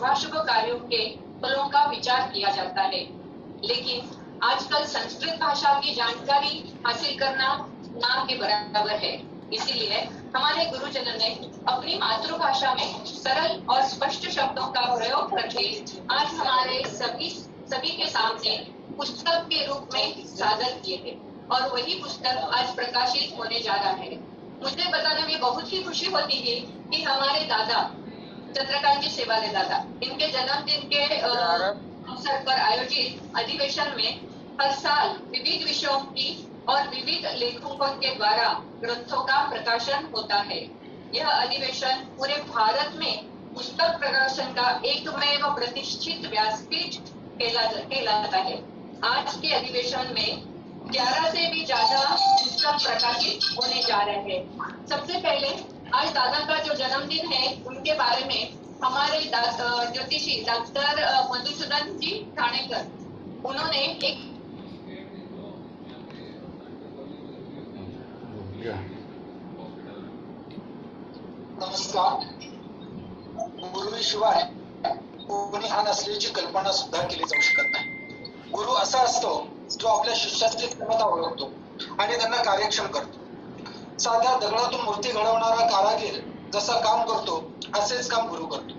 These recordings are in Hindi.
शुभाशुभ कार्यों के फलों का विचार किया जाता है। लेकिन आजकल संस्कृत भाषा की जानकारी हासिल करना ना के बराबर है। इसीलिए हमारे गुरुजनों ने अपनी मातृभाषा में सरल और स्पष्ट शब्दों का प्रयोग करके आज हमारे सभी के सामने पुस्तक के रूप में सादर किए हैं और वही पुस्तक आज प्रकाशित होने जा रहा है। मुझे बताने में बहुत ही खुशी होती है कि हमारे दादा चंद्रकांत जी सेवाले दादा, इनके जन्मदिन के अवसर पर आयोजित अधिवेशन में हर साल विविध विषयों की और विविध लेखकों के द्वारा ग्रंथों का प्रकाशन होता है। यह अधिवेशन पूरे भारत में पुस्तक प्रकाशन का एकमेव प्रतिष्ठित व्यासपीठ कहलाता है। आज के अधिवेशन में 11 से भी ज्यादा पुस्तक प्रकाशित होने जा रहे हैं। सबसे पहले आज दादा का जो जन्मदिन है उनके बारे में हमारे ज्योतिषी डॉक्टर मधुसूदन जी ठाणेकर, उन्होंने एक नमस्कार. गुरुशिवाय कोणी हा नसल्याची कल्पना सुद्धा केली जाऊ शकत नाही. गुरु असा असतो जो आपल्या शिष्याची क्षमता ओळखतो आणि त्यांना कार्यक्षम करतो. साध्या दगडातून मूर्ती घडवणारा कारागीर जसं काम करतो असेच काम गुरु करतो.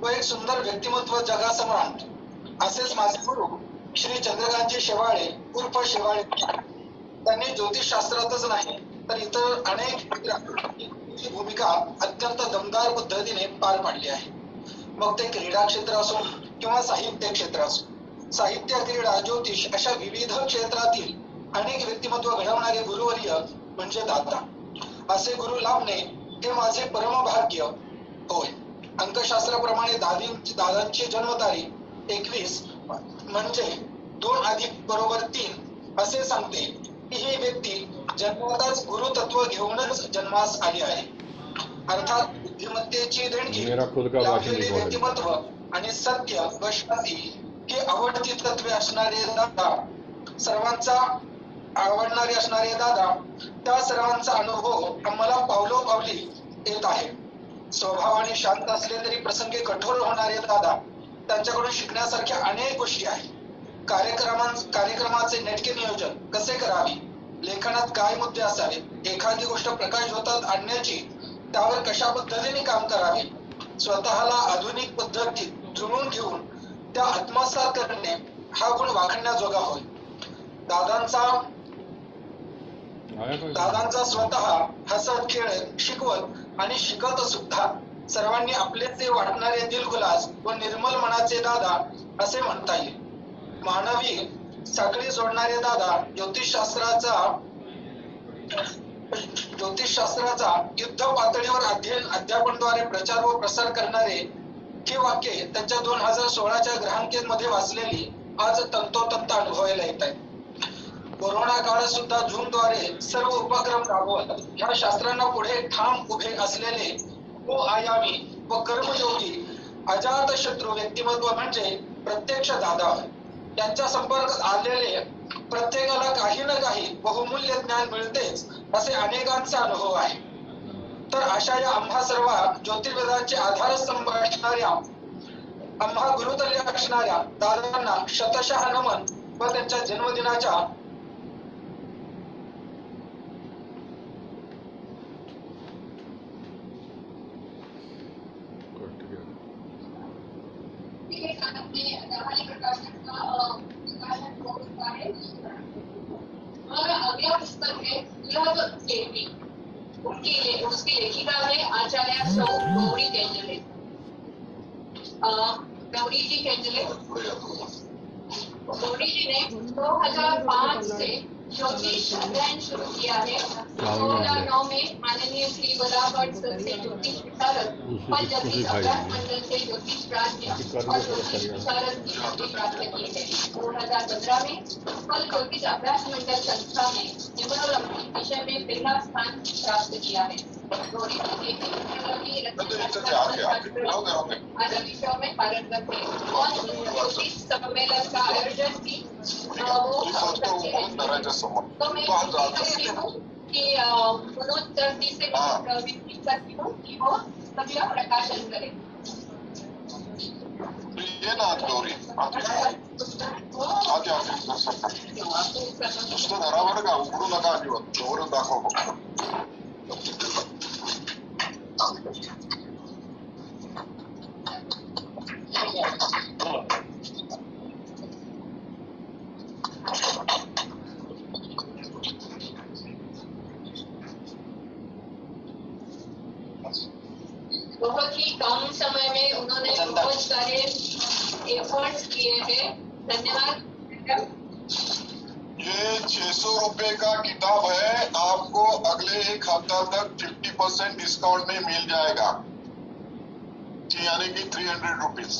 तो एक सुंदर व्यक्तिमत्व जगासमोर आणतो. असेच माझे गुरु श्री चंद्रकांतजी शेवाळे उर्फ शेवाळे, त्यांनी ज्योतिषशास्त्रातच नाही तर इतर अनेक भूमिका अत्यंत दमदार पद्धतीने पार पाडली आहे. मग ते क्रीडा क्षेत्र असो किंवा साहित्य क्षेत्र असो, साहित्य, क्रीडा, ज्योतिष अशा विविध क्षेत्रातील अनेक व्यक्तिमत्व घडवणारे गुरुवर्य म्हणजे दादा. असे गुरु लाभणे हे माझे परमभाग्य होय. अंकशास्त्राप्रमाणे दादांची जन्मतारीख 21 म्हणजे 2 + 3 असे सांगते की ही व्यक्ती जन्मताच गुरुतत्व घेऊनच जन्मास आली आहे. अर्थात बुद्धिमत्तेची देणगी, लाभलेले व्यक्तिमत्व आणि सत्य व शांती ही आवडती तत्वे असणारे दादा, सर्वांचा आवडणारे असणारे दादा, त्या सर्वांचा अनुभव आम्हाला पावलोपावली येत आहे. स्वभावाने शांत असले तरी प्रसंगी कठोर होणारे दादा, त्यांच्याकडून शिकण्यासारख्या अनेक गोष्टी आहेत. कार्यक्रमाचे नेटके नियोजन कसे करावे, लेखनात काय मुद्दे असावेत, एखादी गोष्ट प्रकाशझोतात आणण्याची त्यावर कशा पद्धतीने काम करावे, स्वतःला आधुनिक पद्धतीत जुळवून घेऊन त्या आत्मसात करणे हा गुण वाखाणण्याजोगा होय. दादांचा स्वतः हसत खेळत शिकवत आणि शिकत सुद्धा सर्वांनी आपलेसे वाटणारे दिलखुलास व निर्मल मनाचे दादा असे म्हणता येईल. मानवी साखळी जोडणारे दादा, ज्योतिषशास्त्राचा युद्ध पातळीवर अध्ययन अध्यापनाद्वारे प्रचार व प्रसार करणारे ही वाक्ये त्यांच्या 2016च्या ग्रहांकेमध्ये वाचलेली आज तंतोतंत अनुभवायला येत आहेत. कोरोना काळात सुद्धा झूमद्वारे सर्व उपक्रम राबवत ह्या शास्त्रांना पुढे ठाम उभे असलेले आयामी व कर्मयोगी अजात शत्रू व्यक्तिमत्व म्हणजे प्रत्यक्ष दादा. त्यांच्या संपर्कात आलेले प्रत्येकाला काही ना काही बहुमूल्य ज्ञान मिळतेच असे अनेकांचा अनुभव आहे. तर अशा या आम्हा सर्व ज्योतिर्वेदांचे आधारस्तंभ असणाऱ्या, आम्हा गुरुतल्य असणाऱ्या दादांना शतशः नमन व त्यांच्या जन्मदिनाच्या और अगला पुस्तक है देवी, उसकी लेखिका है आचार्य सौ गौरी केंजले. गौरी जी केंजले, गौरी जी ने 2005 से ज्योतिष अध्ययन शुरू किया है. 2009 में माननीय श्री बराबर से ज्योतिष विशारद फल ज्योतिष अभ्यास मंडल से ज्योतिष प्राज्ञ और ज्योतिष विशारद की डिग्री प्राप्त की है. 2015 में फल ज्योतिष अभ्यास मंडल संस्था में न्यूमरोलॉजी विषय में पहला स्थान प्राप्त किया है. गौरी आदि विषयों में पारंगत है और ज्योतिष सम्मेलन का आयोजन भी वो करते हैं. तो मैं चाहती हूँ कि मनोज जी से विनती करती हूँ कि वो सबका प्रकाशन करें. ये ना गौरी आधी नुसतं धरावर का उघडू नका अजिबात जोरात दाखव फक्त बहुत ही कम समय में उन्होंने बहुत सारे एफर्ट्स किए हैं। धन्यवाद। ये 600 रुपए का किताब है, आपको अगले एक हफ्ता तक 50% डिस्काउंट में मिल जाएगा, यानी कि 300 रुपीज।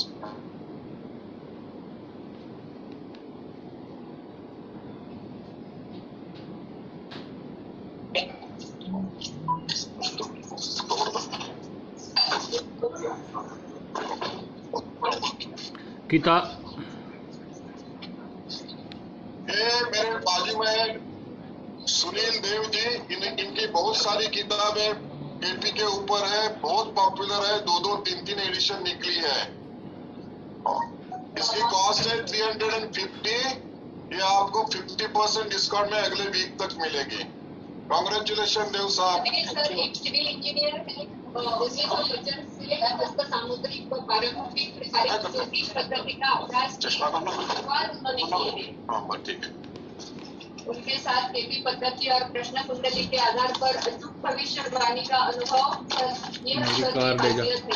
किताब ये मेरे बाजू में सुनील देव जी, इनकी बहुत सारी किताबें केपी के ऊपर है, बहुत पॉपुलर है, 2-3 एडिशन निकली है। इसकी कॉस्ट है 350। ये आपको 50% डिस्काउंट में अगले वीक तक मिलेगी। कांग्रेचुलेशन देव साहब। सर एक सिविल इंजीनियर है, सामुद्रिक व पारंपरिक ज्योतिष पद्धति का अभ्यास उन्होंने किए हैं। ठीक है। उनके साथ केपी पद्धति और प्रश्न कुंडली के आधार पर अचूक भविष्यवाणी का अनुभव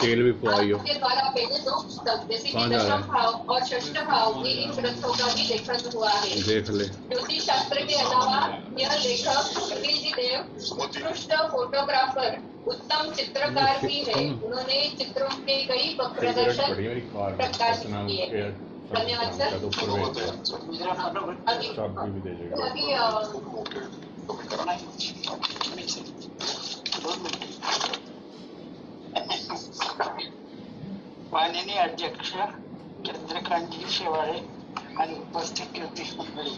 तेल भी पुआई हो। के द्वारा पहले 2 पुस्तक जैसे कि दशम भाव और षष्ठ भाव में इन ग्रंथों का भी लेखन हुआ है। देख ले। ज्योतिष शास्त्र के अलावा यह लेखक सुनील जी देव उत्कृष्ट फोटोग्राफर, उत्तम चित्रकार भी है। उन्होंने चित्रों के कई प्रदर्शन प्रकाशित किए। धन्यवाद सर। माननीय अध्यक्ष चंद्रकांतजी शेवाळे आणि उपस्थित ज्योतिष मंडळी,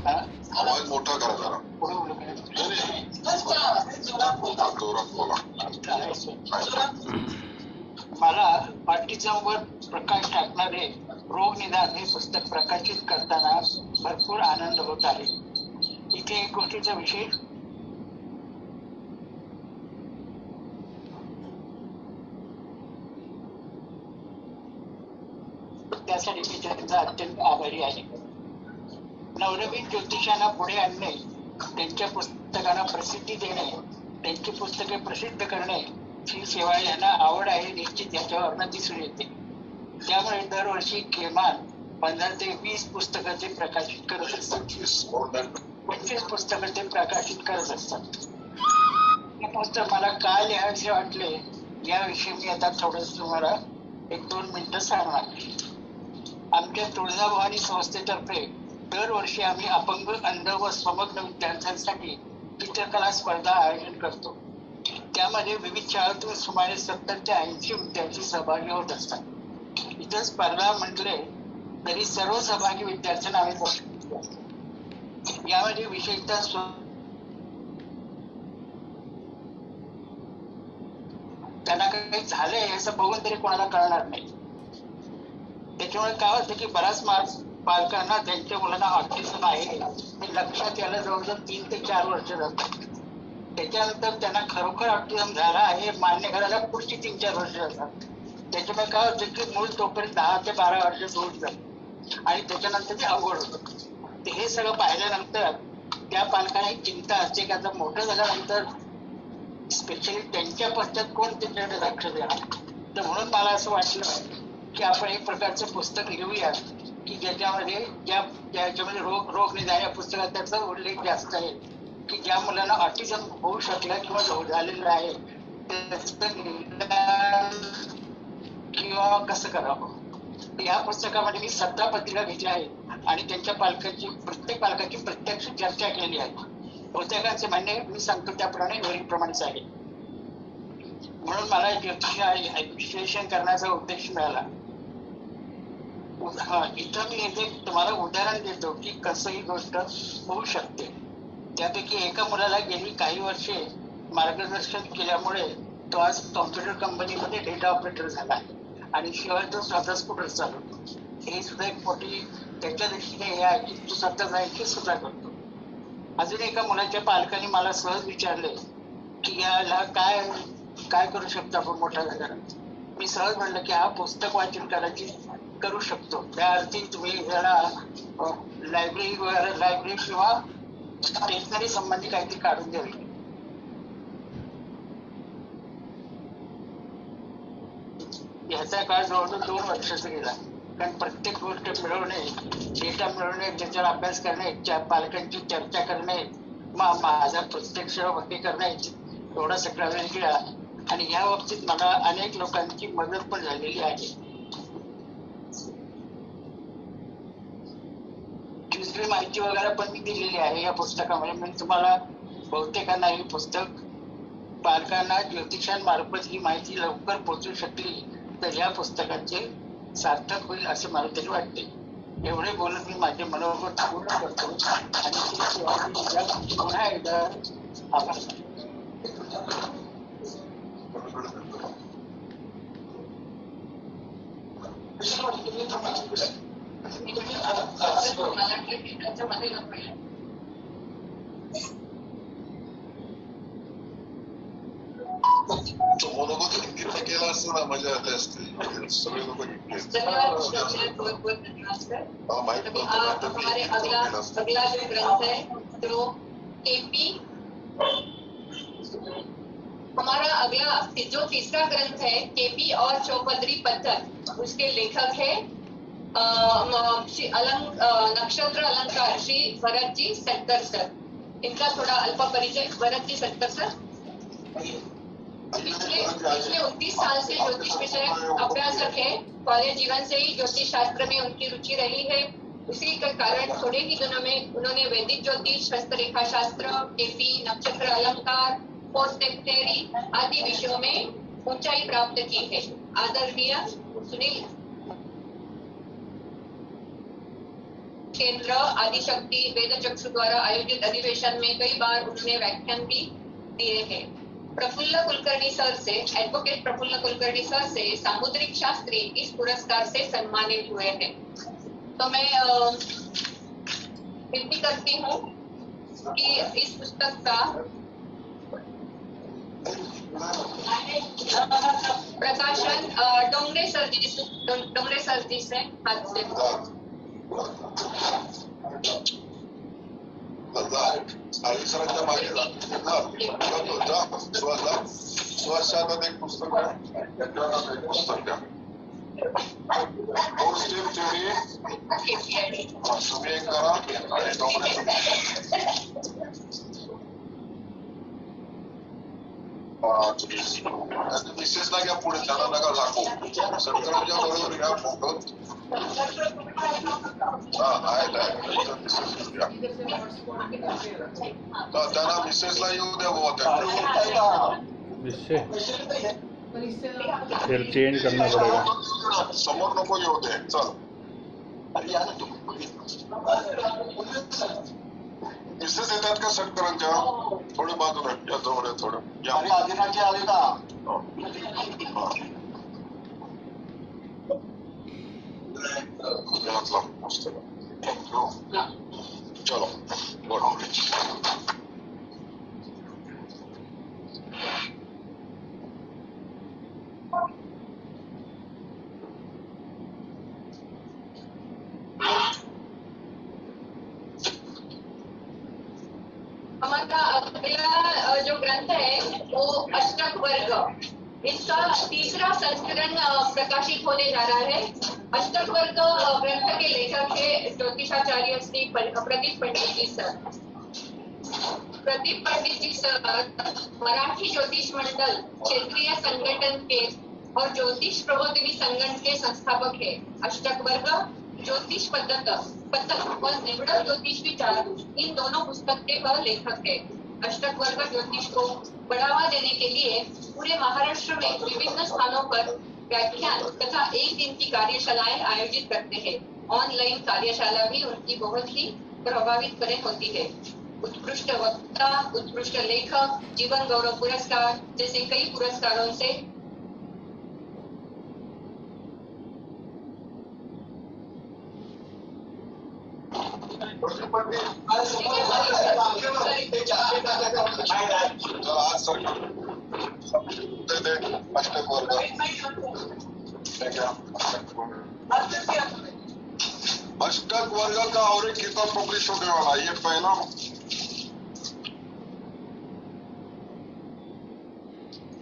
आवाज मोठा करा जरा। जोरात बोला। मला ऑटिझमवर प्रकाश टाकणारे रोग निदान हे पुस्तक प्रकाशित करताना भरपूर आनंद होत आहे। इथे एक गोष्टीचा विषय त्यासाठी मी त्यांचा अत्यंत आभारी आहे। नवनवीन ज्योतिषांना पुढे आणणे, त्यांच्या पुस्तकांना प्रसिद्धी देणे, त्यांची पुस्तके प्रसिद्ध करणे ही शेवाळे यांना आवड आहे, निश्चित याच्यावरनं दिसून येते। त्यामुळे दरवर्षी किमान 15 ते 20 पुस्तकं ते प्रकाशित करत असतात। 25 पुस्तकं ते प्रकाशित करत असतात। हे पुस्तक मला का लिहायचे वाटले याविषयी मी आता थोडंसं तुम्हाला 1-2 मिनिटं सांगणार। आमच्या तुळजाभवानी संस्थेतर्फे दरवर्षी आम्ही अपंग, अंध व समग्र विद्यार्थ्यांसाठी चित्रकला स्पर्धा आयोजन करतो। त्यामध्ये विविध शाळांतून सुमारे 70 ते 80 विद्यार्थी सहभागी होत असतात। इतर स्पर्धा म्हटले तरी सर्व सहभागी विद्यार्थ्यांना आम्ही बोलतो। यामध्ये विशेषतः त्यांना काही झालंय असं बघून तरी कोणाला कळणार नाही। त्याच्यामुळे काय होतं की बराच पालकांना त्यांच्या मुलांना ऑटिझम आहे हे लक्षात यायला जवळजवळ 3 ते 4 वर्ष जातात। त्याच्यानंतर त्यांना खरोखर ऑटिझम झाला आहे मान्य करायला पुढची 3-4 वर्ष जातात। त्याच्यामुळे काय होतं की मूल तोपर्यंत 10 ते 12 वर्ष होऊन जातं आणि त्याच्यानंतर ते अवघड होतं। हे सगळं पाहिल्यानंतर त्या पालकांना एक चिंता असते की आता मोठं झाल्यानंतर स्पेशली त्यांच्या पश्चात कोण त्याच्याकडे लक्ष देणार। तर म्हणून मला असं वाटलं की आपण एक प्रकारचं पुस्तक लिहूया की ज्याच्यामध्ये ज्याच्यामध्ये रोग निदान या पुस्तकात त्याचा उल्लेख जास्त आहे की ज्या मुलांना ऑटिझम होऊ शकलं किंवा झालेलं आहे त्याचं निदान किंवा कसं करावं। या पुस्तकामध्ये मी 17 पत्रिका घेतल्या आहेत आणि त्यांच्या प्रत्येक पालकाची प्रत्यक्ष चर्चा केली आहे। बहुतेकांचे म्हणणे मी सांगतो त्याप्रमाणे वरीलप्रमाणेच आहे। म्हणून मला विश्लेषण करण्याचा उद्देश मिळाला। इथं मी एक तुम्हाला उदाहरण देतो की कसं ही गोष्ट होऊ शकते। त्यापैकी एका मुलाला गेली काही वर्षे मार्गदर्शन केल्यामुळे तो आज कॉम्प्युटर कंपनीमध्ये डेटा ऑपरेटर झाला आणि शिवाय तो स्वतःच कुठं चालवतो. हे सुद्धा एक मोठी त्याच्या दृष्टीने हे आहे की तो स्वतः जायची सुद्धा करतो. अजून एका मुलाच्या पालकांनी मला सहज विचारले की याला काय काय करू शकतो आपण मोठ्या झाल्यानंतर. मी सहज म्हणलं की हा पुस्तक वाचन करायची करू शकतो. त्या अर्थी तुम्ही याला लायब्ररी किंवा स्टेशनरी संबंधी काहीतरी काढून द्यावी. याचा काळ जवळजवळ 2 वर्षाचा गेला. कारण प्रत्येक गोष्ट मिळवणे, डेटा मिळवणे, त्याच्यावर अभ्यास करणे, पालकांची चर्चा करणे, माझा प्रत्यक्ष हे करणे, एवढा सगळा वेळ गेला. आणि या बाबतीत मला अनेक लोकांची मदत पण झालेली आहे. दुसरी माहिती वगैरे पण मी दिलेली आहे या पुस्तकामध्ये. मी तुम्हाला बहुतेकांना ही पुस्तक पालकांना ज्योतिषांमार्फत ही माहिती लवकर पोहोचू शकली तर या पुस्तकाचे सार्थक होईल असे मला तरी वाटते. एवढे बोलत मी माझे मनोगत पूर्ण करतो आणि पुन्हा एकदा आभार. तो मनोगत हिंदीत केला असतं ना मजा आली असते. सगळे लोक हमारे अगला जो ग्रंथ है तो केपी, हमारा अगला जो तीसरा ग्रंथ है केपी और चौपदरी पत्थर, उसके लेखक है नक्षत्र अलंकार श्री भरत जी सत्तर सर. इनका थोड़ा अल्प परिचय. भरत जी सत्तर सर पिछले 29 साल से ज्योतिष विषय अभ्यासक है. कॉलेज जीवन से ही ज्योतिष शास्त्र में उनकी रुचि रही है. उसी के कारण थोड़े ही दिनों में उन्होंने वैदिक ज्योतिष, हस्तरेखा शास्त्र, केपी, नक्षत्र अलंकार, पोस्टेक्टेरी आदि विषयों में ऊंचाई प्राप्त की है. आदरणीय सुनील केंद्र आदिशक्ति वेदचक्षु द्वारा आयोजित अधिवेशन में कई बार उन्होंने व्याख्यान भी दिए हैं. प्रफुल्ल कुलकर्णी सर से, एडवोकेट प्रफुल्ल कुलकर्णी सर से सामुद्रिक शास्त्री इस पुरस्कार से सम्मानित हुए हैं. तो मैं विनती करती हूँ कि इस पुस्तक का प्रकाशन डोंगरे सर जी से हाथ से सरांच्या मागे स्वशातात एक पुस्तक आहे. पुस्तक द्या. पॉझिटिव्ह थेअरी तुम्ही एक करा आणि मिसेसला घ्या पुढे. त्यांना नका दाखवू. सरकारच्या बरोबर घ्या फोटो. त्यांना मिसेसला येऊ द्या बाबा. फिर चेंज करना पड़ेगा. समोर नको येऊ दे. चल मिसेस येतात का सरकारांच्या थोडे बाजूला या जवळ थोडं या. चलो हमारा अगला जो ग्रंथ है वो अष्टक वर्ग, इसका तीसरा संस्करण प्रकाशित होने जा रहा है. अष्टक वर्ग ग्रंथ के लेखक है ज्योतिषाचार्य श्री प्रदीप पंडित जी सर. प्रदीप पंडित जी सर मराठी ज्योतिष मंडल क्षेत्रीय संगठन के और ज्योतिष प्रबोधिनी संगठन के संस्थापक है. अष्टक वर्ग, ज्योतिष पद्धत और निवडक ज्योतिष विचार, इन दोनों पुस्तक के वह लेखक है. अष्टक वर्ग ज्योतिष को बढ़ावा देने के लिए पूरे महाराष्ट्र में विभिन्न स्थानों पर व्याख्यान तथा एक दिन की कार्यशालाएं आयोजित करते हैं. ऑनलाइन कार्यशाला भी उनकी बहुत ही प्रभावित करे होती है. उत्कृष्ट वक्ता, उत्कृष्ट लेखक, जीवन गौरव पुरस्कार जैसे कई पुरस्कारों से आज सर दे अष्टक वर्ग अष्टक वर्ग का और एक किताब पब्लिश होने वाला है। ये पहला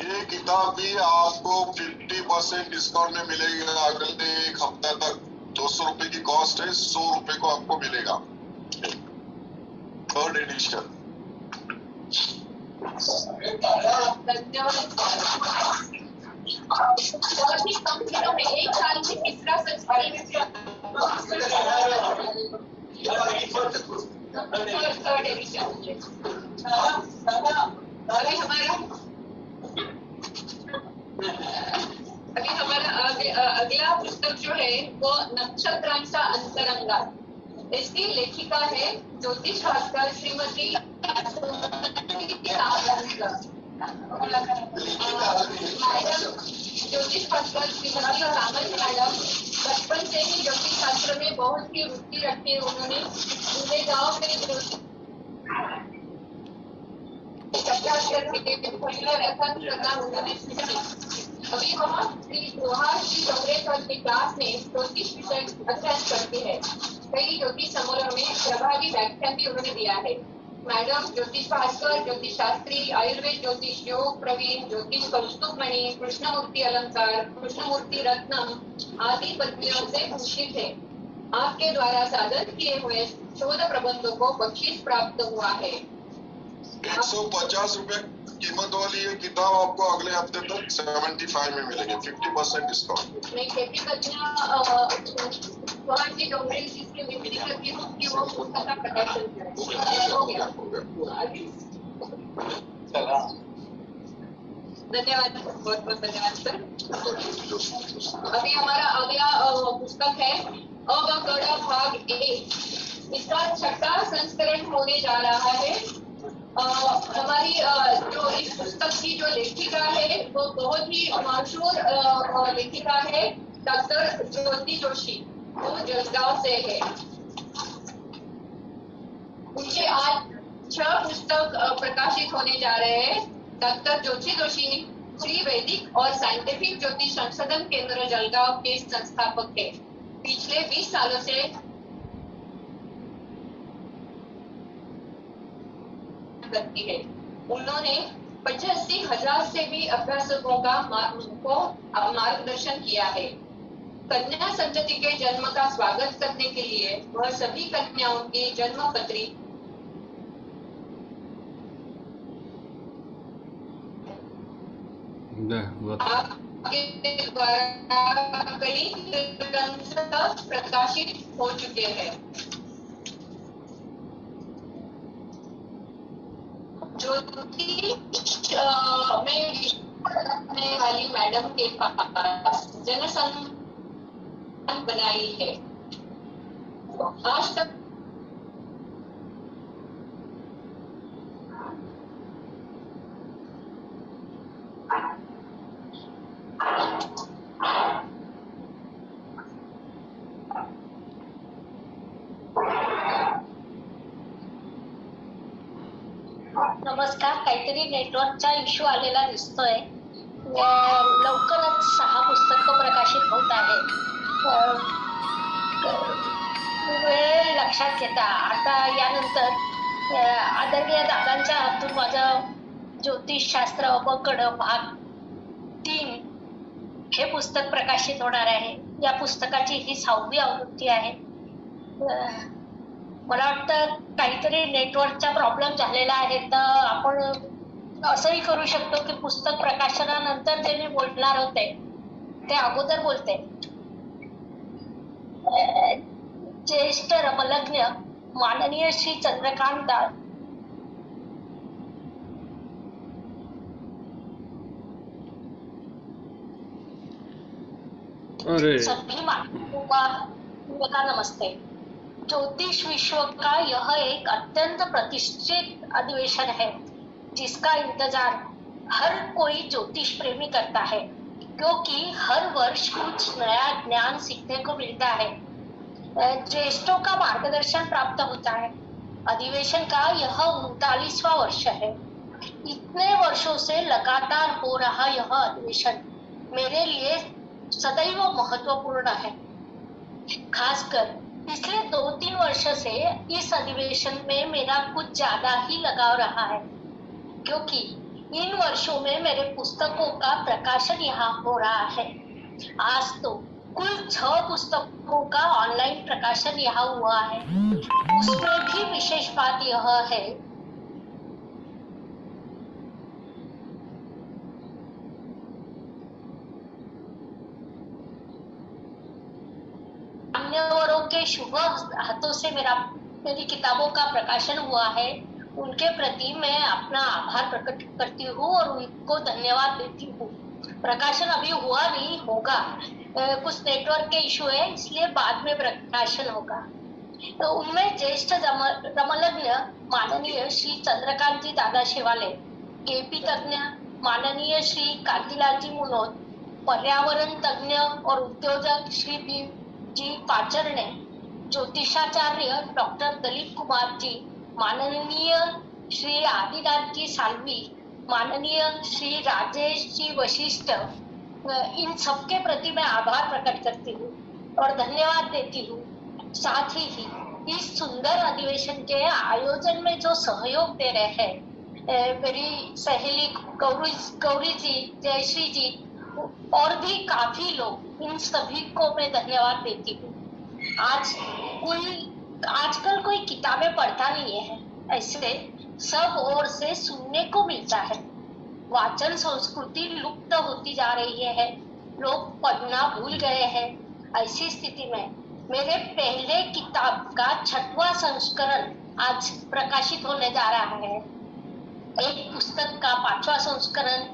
ये किताब भी आपको 50% डिस्काउंट में मिलेगा। अगले एक हफ्ते तक 200 रुपए की कॉस्ट है, 100 रुपए को आपको मिलेगा। Third edition. बहुत ही कम दिनों में एक साल में तीसरा थर्ड एडिशन। अभी हमारा अगला पुस्तक जो है वो नक्षत्रांचा अंतरंगा। इसकी लेखिका है ज्योतिष शास्त्र श्रीमती ज्योतिष शास्त्र श्रीमती सामंत मैडम बचपन से ही ज्योतिष शास्त्र में बहुत ही रुचि रखी। उन्होंने पूरे गाँव में अभी वह श्री जोहार श्री चौरेश्वर की क्लास में ज्योतिष विषय अध्ययन करती है। कई ज्योतिष समारोह में प्रभावी व्याख्यान भी उन्होंने दिया है। मैडम ज्योतिष भास्कर, ज्योतिष शास्त्री, आयुर्वेद ज्योतिष, योग प्रवीण, ज्योतिष कौस्तुभमणि, कृष्णमूर्ति अलंकार, कृष्णमूर्ति रत्नम आदि पदवियों से भूषित है। आपके द्वारा सादर किए हुए शोध प्रबंधों को बख्शीश प्राप्त हुआ है। 150 रुपए कीमत वाली ये किताब आपको अगले हफ्ते तक 75 में मिलेगी, 50% डिस्काउंट। मैं खेती कन्या डोंगरे जिसकी विक्री करती हूँ कि वो पुस्तक का प्रकाशन हो गया। धन्यवाद, बहुत बहुत धन्यवाद सर। अभी हमारा अगला पुस्तक है अवगढ़ भाग 1। इसका 6वां संस्करण होने जा रहा है। हमारी जो इस पुस्तक की जो लेखिका है वो बहुत ही मशहूर लेखिका है डॉक्टर ज्योति जोशी, वो जलगांव से है। उनके आज 6 पुस्तक प्रकाशित होने जा रहे हैं। डॉक्टर ज्योति जोशी श्री वैदिक और साइंटिफिक ज्योतिष संशोधन केंद्र जलगांव के संस्थापक है। पिछले 20 सालों से करती है। उन्होंने 85,000 से भी अभ्यासकों का मार्गदर्शन किया है। कन्या संतति के जन्म का स्वागत करने के लिए वह सभी कन्याओं की जन्म पत्री आपके द्वारा कई ग्रंथ प्रकाशित हो चुके हैं। ज्योतिष में वाली मैडम के पास जनसंख्या बनाई है। आज तक नमस्कार, काहीतरी नेटवर्कचा इश्यू आलेला दिसतोय। लवकरच 6 पुस्तकं प्रकाशित होत आहेत। वेळ लक्षात घेता आता यानंतर आदरणीय दादांच्या हातून माझं ज्योतिषशास्त्र अवगढ़ भाग 3 हे पुस्तक प्रकाशित होणार आहे। या पुस्तकाची ही 6वी आवृत्ती आहे। मला वाटतं काहीतरी नेटवर्कचा प्रॉब्लेम झालेला आहे, तर आपण असंही करू शकतो की पुस्तक प्रकाशनानंतर जे मी बोलणार होते ते अगोदर बोलते। ज्येष्ठ रमलग्न माननीय श्री चंद्रकांत सभी मानवों का नमस्ते। ज्योतिष विश्व का यह एक अत्यंत प्रतिष्ठित अधिवेशन है जिसका इंतजार हर कोई ज्योतिष प्रेमी करता है, क्योंकि हर वर्ष कुछ नया ज्ञान सीखने को मिलता है। ज्येष्ठों का मार्गदर्शन प्राप्त होता है। अधिवेशन का यह 39वां वर्ष है। इतने वर्षों से लगातार हो रहा यह अधिवेशन मेरे लिए सदैव महत्वपूर्ण है। खासकर पिछले 2-3 वर्ष से इस अधिवेशन में मेरा कुछ ज्यादा ही लगाव रहा है, क्योंकि इन वर्षों में मेरे पुस्तकों का प्रकाशन यहाँ हो रहा है। आज तो कुल 6 पुस्तकों का ऑनलाइन प्रकाशन यहाँ हुआ है। उसमें भी विशेष बात यह है मान्यवरों के शुभ हाथों से मेरी किताबों का प्रकाशन हुआ है। उनके प्रति मैं अपना आभार प्रकट करती हूँ और उनको धन्यवाद देती हूँ। प्रकाशन अभी हुआ नहीं, होगा। कुछ नेटवर्क के इशू है, इसलिए बाद में प्रकाशन होगा। तो उनमें ज्येष्ठ रमलज्ञ माननीय श्री चंद्रकांत जी दादा शेवाले, केपी तज्ञ माननीय श्री कांतिलाल जी मुनोद, पर्यावरण तज्ञ और उद्योजक श्री बी जी पाचरणे, ज्योतिषाचार्य डॉक्टर दलीप कुमार जी, माननीय श्री आदिनाथ जी सालवी, माननीय श्री राजेश जी वशिष्ठ, इन सबके प्रति मैं आभार प्रकट करती हूँ और धन्यवाद देती हूँ। साथ ही इस सुंदर अधिवेशन के आयोजन में जो सहयोग दे रहे हैं मेरी सहेली गौरी जी, जयश्री जी और भी काफी लोग, इन सभी को मैं धन्यवाद देती हूँ। आजकल कोई किताबें पढ़ता नहीं है, ऐसे सब ओर से सुनने को मिलता है। वाचन संस्कृति लुप्त होती जा रही है, लोग पढ़ना भूल गए हैं। ऐसी स्थिति में मेरे पहले किताब का 6वां संस्करण आज प्रकाशित होने जा रहा है। एक पुस्तक का 5वां संस्करण,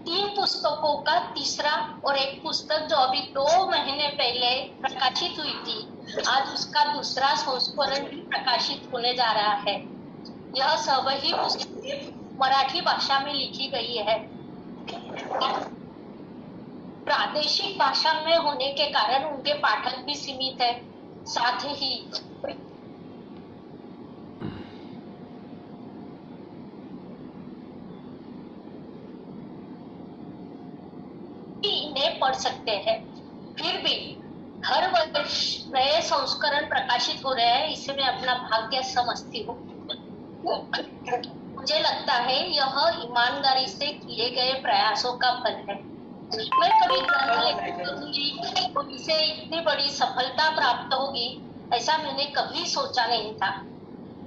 3 पुस्तकों का 3रा और एक पुस्तक जो अभी 2 महीने पहले प्रकाशित हुई थी, आज उसका 2रा संस्करण भी प्रकाशित होने जा रहा है। यह सब ही पुस्तकें मराठी भाषा में लिखी गई है। प्रादेशिक भाषा में होने के कारण उनके पाठक भी सीमित है। साथ ही इन्हें पढ़ सकते हैं। फिर भी हर वर्ष नए संस्करण प्रकाशित हो रहे हैं, इसे मैं अपना भाग्य समझती हूँ। मुझे लगता है यह ईमानदारी से किए गए प्रयासों का फल है। मैं कभी करूंगी इसे इतनी बड़ी सफलता प्राप्त होगी, ऐसा मैंने कभी सोचा नहीं था।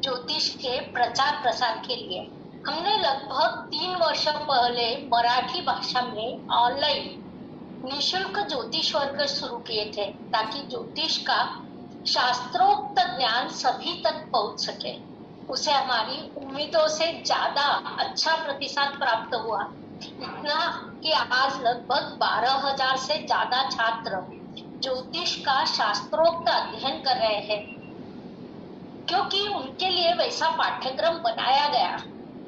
ज्योतिष के प्रचार प्रसार के लिए हमने लगभग 3 वर्ष पहले मराठी भाषा में ऑनलाइन निःशुल्क ज्योतिष वर्ग शुरू किए थे, ताकि ज्योतिष का शास्त्रोक्त ज्ञान सभी तक पहुंच सके। उसे हमारी उम्मीदों से ज्यादा अच्छा प्रतिसाद प्राप्त हुआ, इतना कि आज लगभग 12,000 से ज्यादा छात्र ज्योतिष का शास्त्रोक्त अध्ययन कर रहे हैं, क्योंकि उनके लिए वैसा पाठ्यक्रम बनाया गया।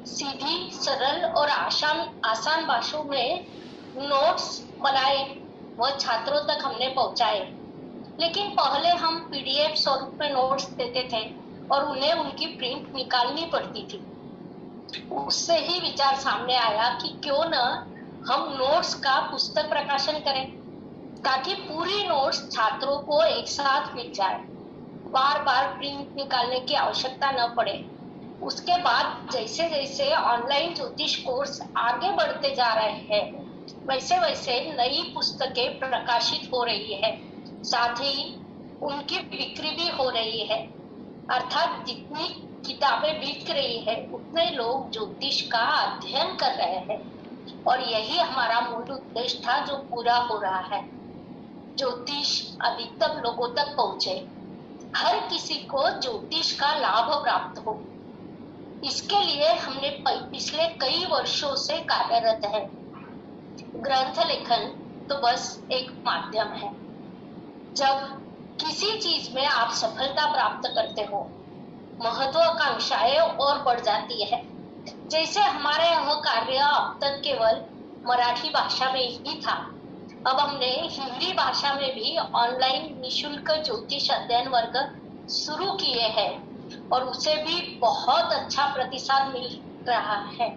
सीधी, सरल और आसान भाषाओं में नोट्स बनाए वह छात्रों तक हमने पहुंचाए। लेकिन पहले हम पीडीएफ स्वरूप में नोट्स देते थे और उन्हें उनकी प्रिंट निकालनी पड़ती थी। उससे ही विचार सामने आया कि क्यों न हम नोट्स का पुस्तक प्रकाशन करें, ताकि पूरी नोट्स छात्रों को एक साथ मिल जाए, बार बार प्रिंट निकालने की आवश्यकता न पड़े। उसके बाद जैसे जैसे ऑनलाइन ज्योतिष कोर्स आगे बढ़ते जा रहे हैं, वैसे वैसे नई पुस्तकें प्रकाशित हो रही है, साथ ही उनकी बिक्री भी हो रही है। अर्थात जितनी किताबें बिक रही है, उतने लोग ज्योतिष का अध्ययन कर रहे हैं, और यही हमारा मूल उद्देश्य था जो पूरा हो रहा है। ज्योतिष अधिकतम लोगों तक पहुंचे, हर किसी को ज्योतिष का लाभ प्राप्त हो। इसके लिए हमने पिछले कई वर्षों से कार्यरत है। ग्रंथ लेखन तो बस एक माध्यम है। जब किसी चीज में आप सफलता प्राप्त करते हो, महत्वाकांक्षाएं और बढ़ जाती है। जैसे हमारे यह कार्य अब तक केवल मराठी भाषा में ही था, अब हमने हिंदी भाषा में भी ऑनलाइन निशुल्क ज्योतिष अध्ययन वर्ग शुरू किए हैं और उसे भी बहुत अच्छा प्रतिसाद मिल रहा है।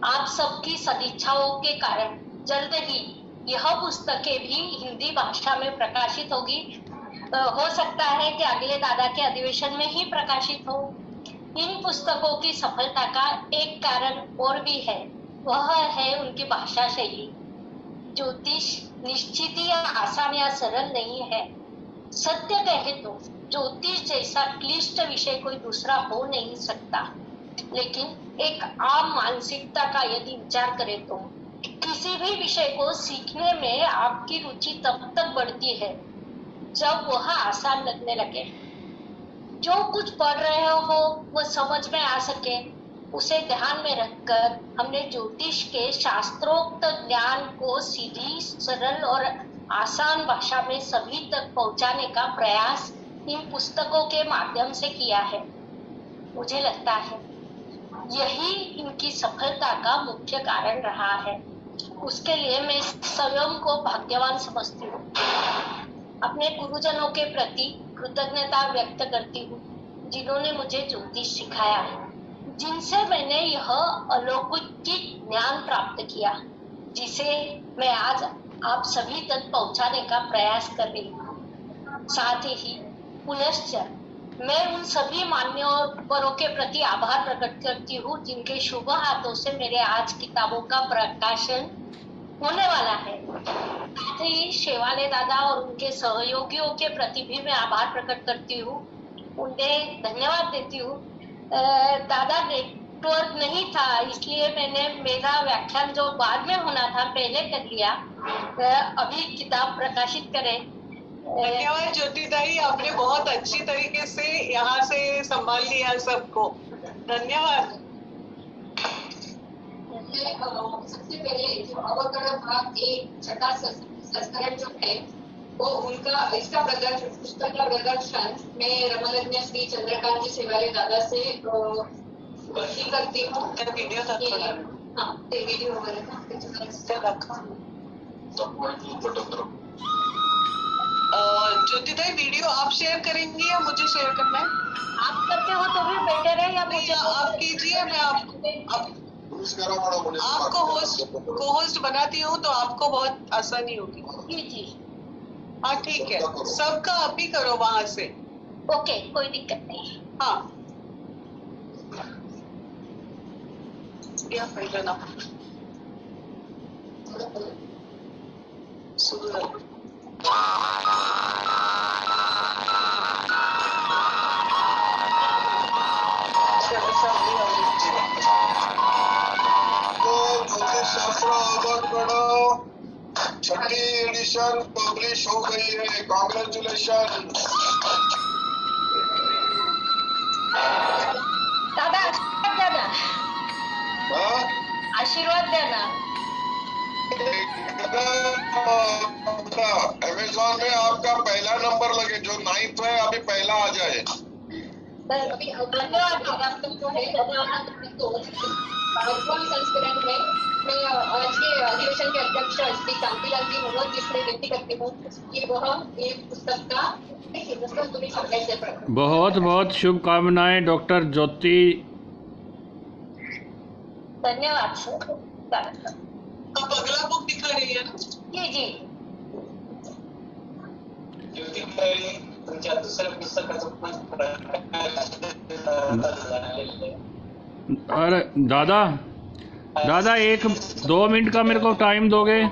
आप सबकी सदिच्छाओं के कारण जल्द ही यह पुस्तकें भी हिंदी भाषा में प्रकाशित होगी। हो सकता है कि अगले दादा के अधिवेशन में ही प्रकाशित हो। इन पुस्तकों की सफलता का एक कारण और भी है, वह है उनकी भाषा शैली। ज्योतिष निश्चित ही आसान या सरल नहीं है। सत्य कहे तो ज्योतिष जैसा क्लिष्ट विषय कोई दूसरा हो नहीं सकता, लेकिन एक आम मानसिकता का यदि विचार करें तो किसी भी विषय को सीखने में आपकी रुचि तब तक बढ़ती है जब वह आसान लगने लगे। जो कुछ पढ़ रहे हो वह समझ में आ सके, उसे ध्यान में रखकर हमने ज्योतिष के शास्त्रोक्त ज्ञान को सीधी, सरल और आसान भाषा में सभी तक पहुंचाने का प्रयास इन पुस्तकों के माध्यम से किया है। मुझे लगता है यही इनकी सफलता का मुख्य कारण रहा है। उसके लिए मैं स्वयं को भाग्यवान समझती हूँ। अपने गुरुजनों के प्रति कृतज्ञता व्यक्त करती हूँ जिन्होंने मुझे ज्योतिष सिखाया, जिनसे मैंने यह अलौकिक ज्ञान प्राप्त किया जिसे मैं आज आप सभी तक पहुंचाने का प्रयास कर रही हूँ। साथ ही पुनश्च मैं उन सभी मान्यवरों के प्रति आभार प्रकट करती हूँ जिनके शुभ हाथों से मेरे आज किताबों का प्रकाशन होने वाला है। साथ ही शेवाले दादा और उनके सहयोगियों के प्रति भी मैं आभार प्रकट करती हूँ, उन्हें धन्यवाद देती हूँ। दादा नेटवर्क नहीं था इसलिए मैंने मेरा व्याख्यान जो बाद में होना था पहले कर लिया। अभी किताब प्रकाशित करें। धन्यवाद ज्योतिदाई, आपने बहुत अच्छी तरीके से यहाँ से संभाल लिया सबको। धन्यवाद। सबसे पहले जो अवकरण भाग एक छठा संस्करण जो है वो उनका इसका प्रदर्शन, पुस्तक का प्रदर्शन मैं रमलज्ञ श्री चंद्रकांत जी सेवाले दादा से करती हूँ। वीडियो हाँ, वीडियो ज्योतिदाई वीडियो आप शेयर करेंगी या मुझे शेयर करना है? आप करते हो तो भी बेटर है या मुझे? आप कीजिए, मैं आपको होस्ट बनाती हूँ तो आपको बहुत आसानी होगी। जी जी, हाँ ठीक है, सबका आप ही करो वहां से। ओके, कोई दिक्कत नहीं। हाँ या पहले ना छठी एडिशन पब्लिश हो गई है। कॉन्ग्रेचुलेशन दादा, आशीर्वाद देना। आशीर्वाद देना। अमेज़न में आपका पहला नंबर लगे, जो 9th है अभी पहला आ जाए। धन्यवाद। जो है संस्करण में मैं आज के अधिवेशन के अध्यक्ष श्री कांतिलाल जी मनोज जी से विनती करती हूँ कि वह एक पुस्तक का बहुत बहुत शुभकामनाएं डॉक्टर ज्योति। धन्यवाद सर। अब अगला बुक दिखा रही है ना? जी जी। तुमच्या दुसऱ्या पुस्तकाचं अरे दादा, दादा 1-2 मिनट का मेरे को टाइम दोगे?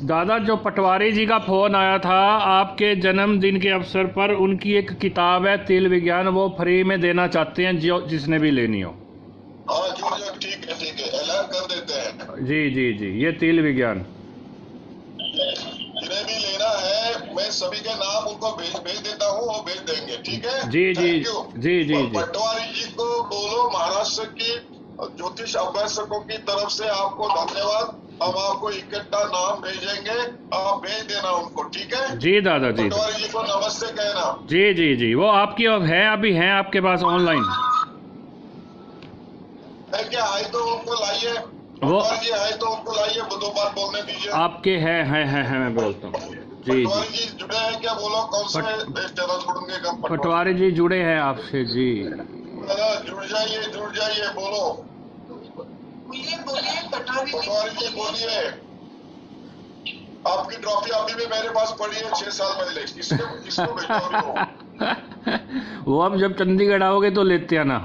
दादा जो पटवारी जी का फोन आया था आपके जन्मदिन के अवसर पर, उनकी एक किताब है तिल विज्ञान, वो फ्री में देना चाहते हैं जो जिसने भी लेनी हो। ठीक है, ऐलान कर देते हैं। जी जी जी, ये तिल विज्ञान जिन्हें भी लेना है मैं सभी के नाम उनको भेज देता हूँ, वो भेज देंगे। ठीक है जी जी जी जी। पटवारी जी को बोलो महाराष्ट्र की ज्योतिष अभ्यासकों की तरफ से आपको धन्यवाद। हम आपको इकट्ठा नाम भेजेंगे, आप भेज देना उनको, ठीक है? जी दादा जी। पटवारी जी को नमस्ते कहना। जी जी जी, वो आपकी अब है, अभी हैं आपके पास ऑनलाइन? है क्या? आए तो उनको लाइए, पटवारी जी आए तो उनको लाइए, दो बार बोलने दीजिए। आपके है मैं बोलता हूँ। जी जी, पटवारी जी जुड़े हैं क्या? बोलो कौन से चैनल जुड़ेंगे? कब पटवारी जी जुड़े हैं आपसे जी। जुड़ जाइए, बोलो बोलिए पटवारी पटवारी जी बोलिए। आपकी ट्रॉफी अभी भी मेरे पास पड़ी है 6 साल पहले, किसको भेजा हो? वो अब जब चंडीगढ़ आओगे तो लेते आना।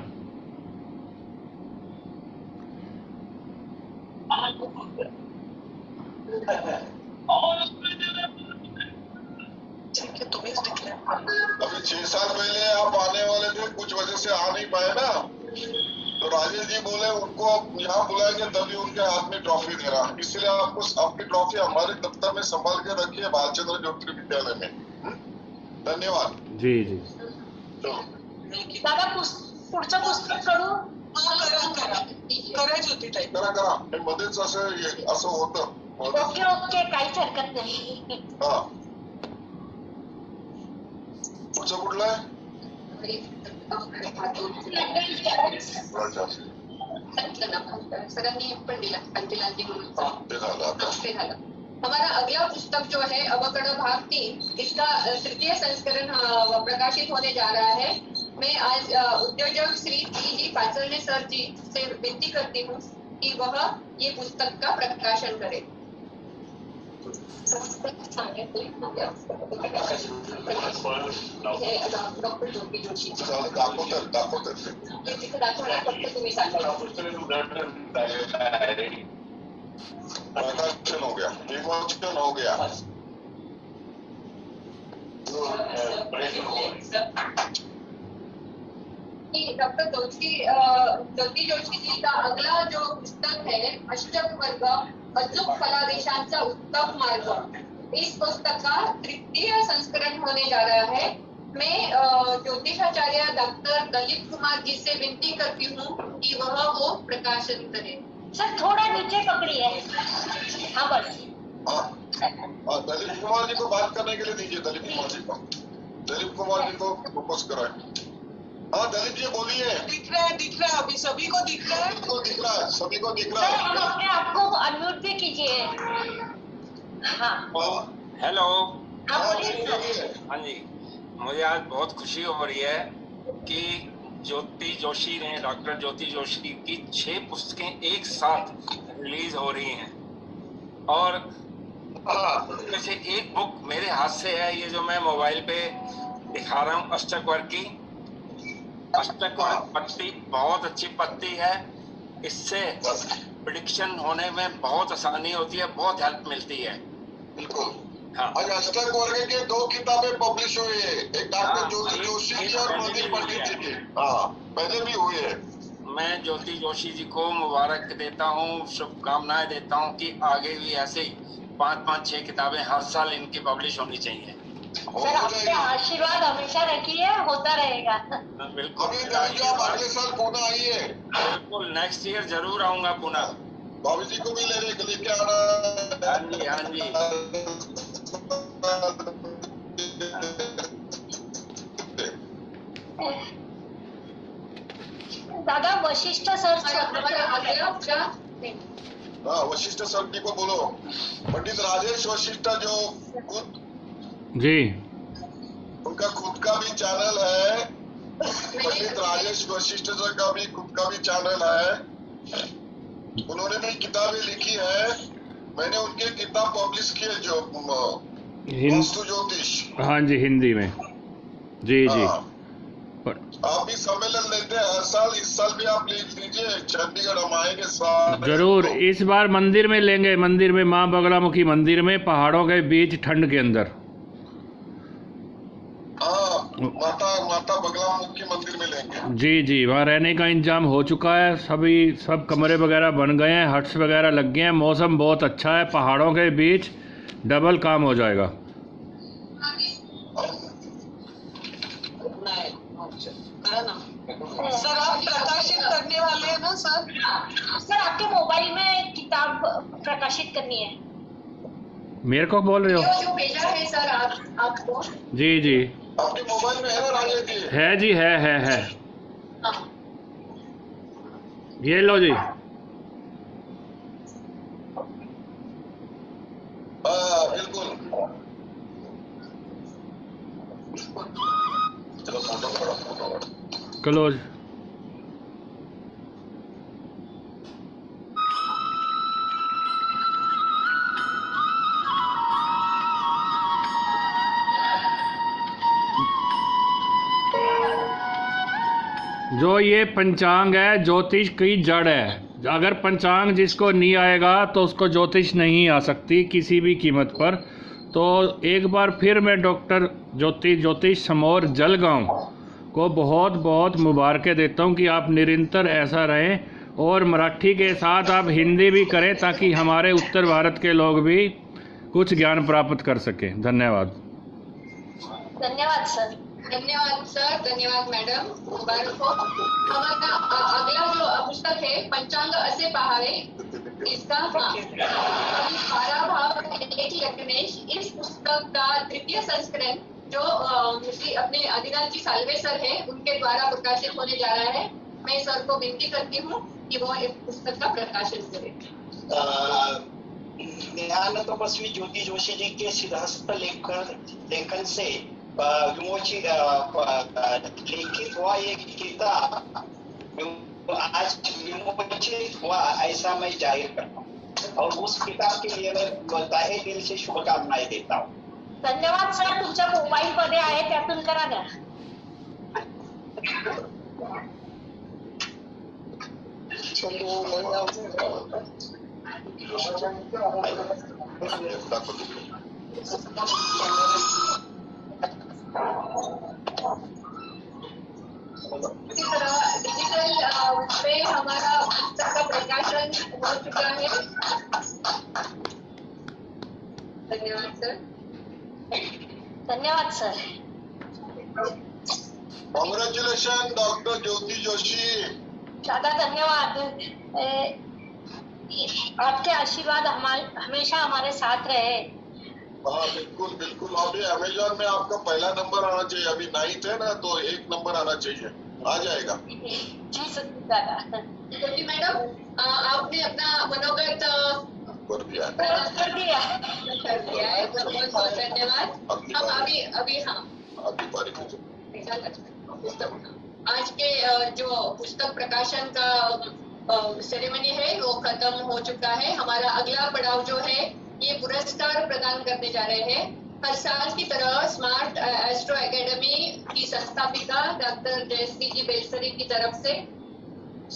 ठीक है, तुम्हें दिख रहा है। अभी 6 साल पहले आप आने वाले थे, कुछ वजह से आ नहीं पाए ना, तो राजेश जी बोले उनको यहाँ बुलाएंगे तभी उनके हाथ में ट्रॉफी दे रहा, इसलिए आपको आपकी ट्रॉफी हमारे दफ्तर में संभाल के रखिए, बालचंद्र ज्योति विद्यालय में। धन्यवाद जी जी। दादा पुढचं पुस्तक करू? करा ज्योतिताई. करा हे मध्येच असं होतं. ओके ओके, काहीच हरकत नाही. हा पुढचं कुठलं आहे? सरांनी पण दिला पंचलांची म्हणून ते झालं आता. ते झालं. हमारा अगला पुस्तक जो है अवकड़ भाग 3, इसका तृतीय संस्करण प्रकाशित होने जा रहा है. मैं आज उद्योजक श्री जी पाचरने सर जी से विनती करती हूँ कि वह ये पुस्तक का प्रकाशन करें. डॉक्टर ज्योति जोशी दाखवतात हे तिथे दाखवणार, फक्त तुम्ही सांगा. प्रकाशन हो गया, विमोचन हो गया. डॉक्टर ज्योति जोशी जी का अगला जो पुस्तक है अष्टक वर्ग अचूक फलादेशांचा उत्तम मार्ग, इस पुस्तक का तृतीय संस्करण होने जा रहा है. मैं ज्योतिषाचार्य डॉक्टर दलीप कुमार जी से विनती करती हूँ कि वह वो प्रकाशन करें. सर थोड़ा नीचे पकड़िए. हाँ बस. हाँ दलीप कुमार जी को बात करने के लिए दीजिए. दलीप कुमार जी को प्रपोज कराए. हाँ दलीप जी बोलिए. दिख रहा है अभी सभी को दिख रहा है. सभी को दिख सर रहा हम है. अपने आप को अनम्यूट भी कीजिए. हाँ हेलो. हाँ बोलिए सर. बोलिए. हाँ जी, मुझे आज बहुत खुशी हो रही है कि ज्योति जोशी ने, डॉक्टर ज्योति जोशी की 6 पुस्तकें एक साथ रिलीज हो रही हैं और उनमें से एक बुक मेरे हाथ से है, ये जो मैं मोबाइल पे दिखा रहा हूँ, अष्टक वर्ग की. अष्टक वर्ग पत्ती बहुत अच्छी पत्ती है. इससे प्रेडिक्शन होने में बहुत आसानी होती है, बहुत हेल्प मिलती है. बिल्कुल. हाँ. आज अष्टक वर्ग की 2 किताबें पब्लिश हुई है, एक डॉक्टर हाँ, ज्योति जोशी की और पहले मंदिर भी पंडित जी हुई की. हाँ पहले भी हुई है. मैं ज्योति जोशी जी को मुबारक देता हूँ, शुभकामनाएं देता हूँ कि आगे भी ऐसे ही 5-5-6 किताबें हर साल इनकी पब्लिश होनी चाहिए. सर आपके आशीर्वाद हमेशा रखिए, होता रहेगा. बिल्कुल. अभी दलीप जी आप अगले साल पुणे आइए. बिल्कुल नेक्स्ट ईयर जरूर आऊंगा पुनः. भाभी जी को भी लेके आना. हाँ जी हाँ जी. दादा वशिष्ठ सर हमारा अगला पुस्तक हाँ वशिष्ठ सर जी को बोलो. पंडित राजेश वशिष्ठ जो खुद जी उनका खुद का भी चैनल है. पंडित राजेश वशिष्ठ सर का भी खुद का भी चैनल है. उन्होंने भी किताबें लिखी है. मैंने उनके किताब पब्लिश किए जो वास्तु ज्योतिष. हाँ जी हिंदी में. जी जी. हाँ. आप भी सम्मेलन लेते हैं हर साल, इस साल भी आप लिख लीजिए. चंडीगढ़ हम आएंगे साल. जरूर. इस बार मंदिर में लेंगे, मंदिर में, माँ बगलामुखी मंदिर में, पहाड़ों के बीच ठंड के अंदर. हाँ माता बगलामुखी मंदिर में लेंगे. जी जी, वहाँ रहने का इंतजाम हो चुका है. सब कमरे वगैरह बन गए हैं, हट्स वगैरह लग गए हैं. मौसम बहुत अच्छा है, पहाड़ों के बीच डबल काम हो जाएगा. सर आप प्रकाशित करने वाले हैं ना सर? सर आपके मोबाइल में किताब प्रकाशित करनी है। मेरे को बोल रहे हो? जो भेजा है सर आपको। जी जी आपके मोबाइल में है ना राजेश जी? है जी, है। हाँ। ये लो जी। बिल्कुल। चलो फोटो क्लोज। जो ये पंचांग है, ज्योतिष की जड़ है। अगर पंचांग जिसको नहीं आएगा तो उसको ज्योतिष नहीं आ सकती किसी भी कीमत पर। तो एक बार फिर मैं डॉक्टर ज्योतिष समोर जलगांव को बहुत बहुत मुबारकें देता हूं कि आप निरंतर ऐसा रहें और मराठी के साथ आप हिंदी भी करें ताकि हमारे उत्तर भारत के लोग भी कुछ ज्ञान प्राप्त कर सकें। धन्यवाद। धन्यवाद सर। धन्यवाद सर, धन्यवाद मैडम, मुबारक हो। हमारा अगला जो पुस्तक है पंचांग असे पहावे, इसका 12 भाव एक लग्नेश, इस पुस्तक का तृतीय संस्करण जो श्री अपने आदिनाथ जी सालवे सर है उनके द्वारा प्रकाशित होने जा रहा है। मैं सर को विनती करती हूँ कि वो इस पुस्तक का प्रकाशन करें। ज्ञान तपस्वी ज्योति जोशी जी के सिद्धहस्त लेखन से विमोचित लिखित हुआ एक किताब आज विमोचित हुआ, ऐसा मैं जाहिर करता हूँ और उस किताब के लिए मैं तहे दिल से शुभकामनाएं देता हूँ। धन्यवाद सर। तुमच्या मोबाईल मध्ये आहे त्यातून करा ना। इसी तरह डिजिटल पे हमारा पुस्तक का प्रकाशन हो चुका है। धन्यवाद सर। धन्यवाद सर। कॉन्ग्रेचुलेशन डॉक्टर ज्योति जोशी। दादा धन्यवाद। आपके आशीर्वाद हमेशा हमारे साथ रहे। हाँ बिल्कुल बिल्कुल। अभी अमेजोन में आपका पहला नंबर आना चाहिए, अभी 9th है ना, तो 1 नंबर आना चाहिए, आ जाएगा। जी सर दादा। ज्योति मैडम आपने अपना मनोगत कर दिया है, बहुत बहुत धन्यवाद। हम अभी हाँ आपकी बारी आज के जो पुस्तक प्रकाशन का सेरेमनी है वो खत्म हो चुका है। हमारा अगला पड़ाव जो है ये पुरस्कार प्रदान करने जा रहे हैं। हर साल की तरह स्मार्ट एस्ट्रो एकेडमी की संस्थापिका डॉक्टर जयश्री जी बेलसरी की तरफ से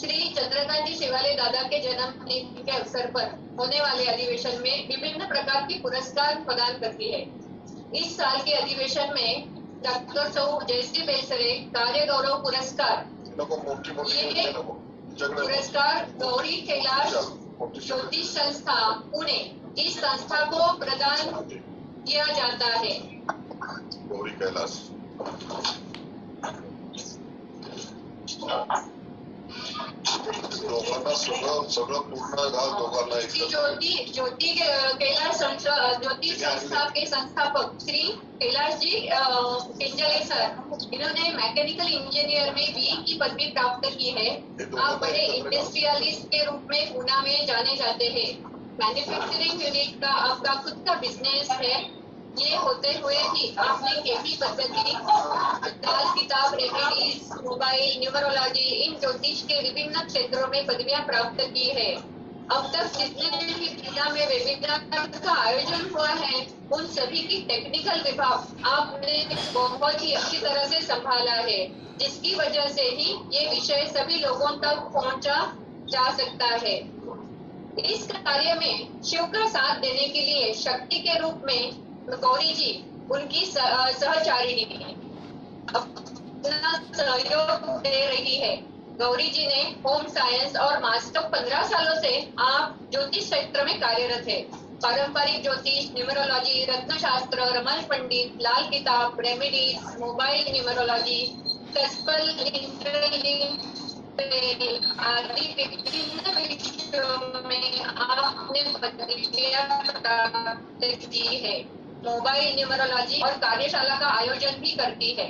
श्री चंद्रकांत जी सेवाले दादा के जन्मदिन के अवसर पर होने वाले अधिवेशन में विभिन्न प्रकार के पुरस्कार प्रदान करती है। इस साल के अधिवेशन में डॉक्टर सौ जयश्री बेलसरे कार्य गौरव पुरस्कार, ये पुरस्कार गौरी कैलाश ज्योतिष संस्था पुणे इस संस्था को प्रदान किया जाता है। गौरी कैलाश सगळं पूर्ण गाव दोघांना ज्योति कैलाश ज्योति संस्था के संस्थापक श्री कैलाश जी पिंजले सर, इन्होंने मैकेनिकल इंजीनियर में बी की पदवी प्राप्त की है। आप बड़े इंडस्ट्रियलिस्ट के रूप में पूना में जाने जाते हैं। मैन्युफैक्चरिंग यूनिट का आपका खुद का बिजनेस है। ये होते हुए भी आपने केपी पद्धति, दाल किताब, रेमेडीज, मोबाइल, न्यूमरोलॉजी, इन ज्योतिष के विभिन्न क्षेत्रों में पदवियां प्राप्त की है। अब तक जितने भी जिला में वेबिनार का आयोजन हुआ है उन सभी की टेक्निकल विभाग आपने बहुत ही अच्छी तरह से संभाला है, जिसकी वजह से ही ये विषय सभी लोगों तक पहुंचा जा सकता है। इस कार्य में शिव का साथ देने के लिए शक्ति के रूप में गौरी जी उनकी सहचारिणी अपना सहयोग दे रही है। गौरी जी ने होम साइंस और मास्टर 15 सालों से आप ज्योतिष क्षेत्र में कार्यरत है। पारंपरिक ज्योतिष, न्यूमरोलॉजी, रत्नशास्त्र, रमन पंडित, लाल किताब, रेमेडीज, मोबाइल न्यूमरोलॉजी, कस्पल, आदि विभिन्न विषयों में आपने प्रतिक्रिया प्राप्त की है। मोबाइल न्यूमरोलॉजी और कार्यशाला का आयोजन भी करती है।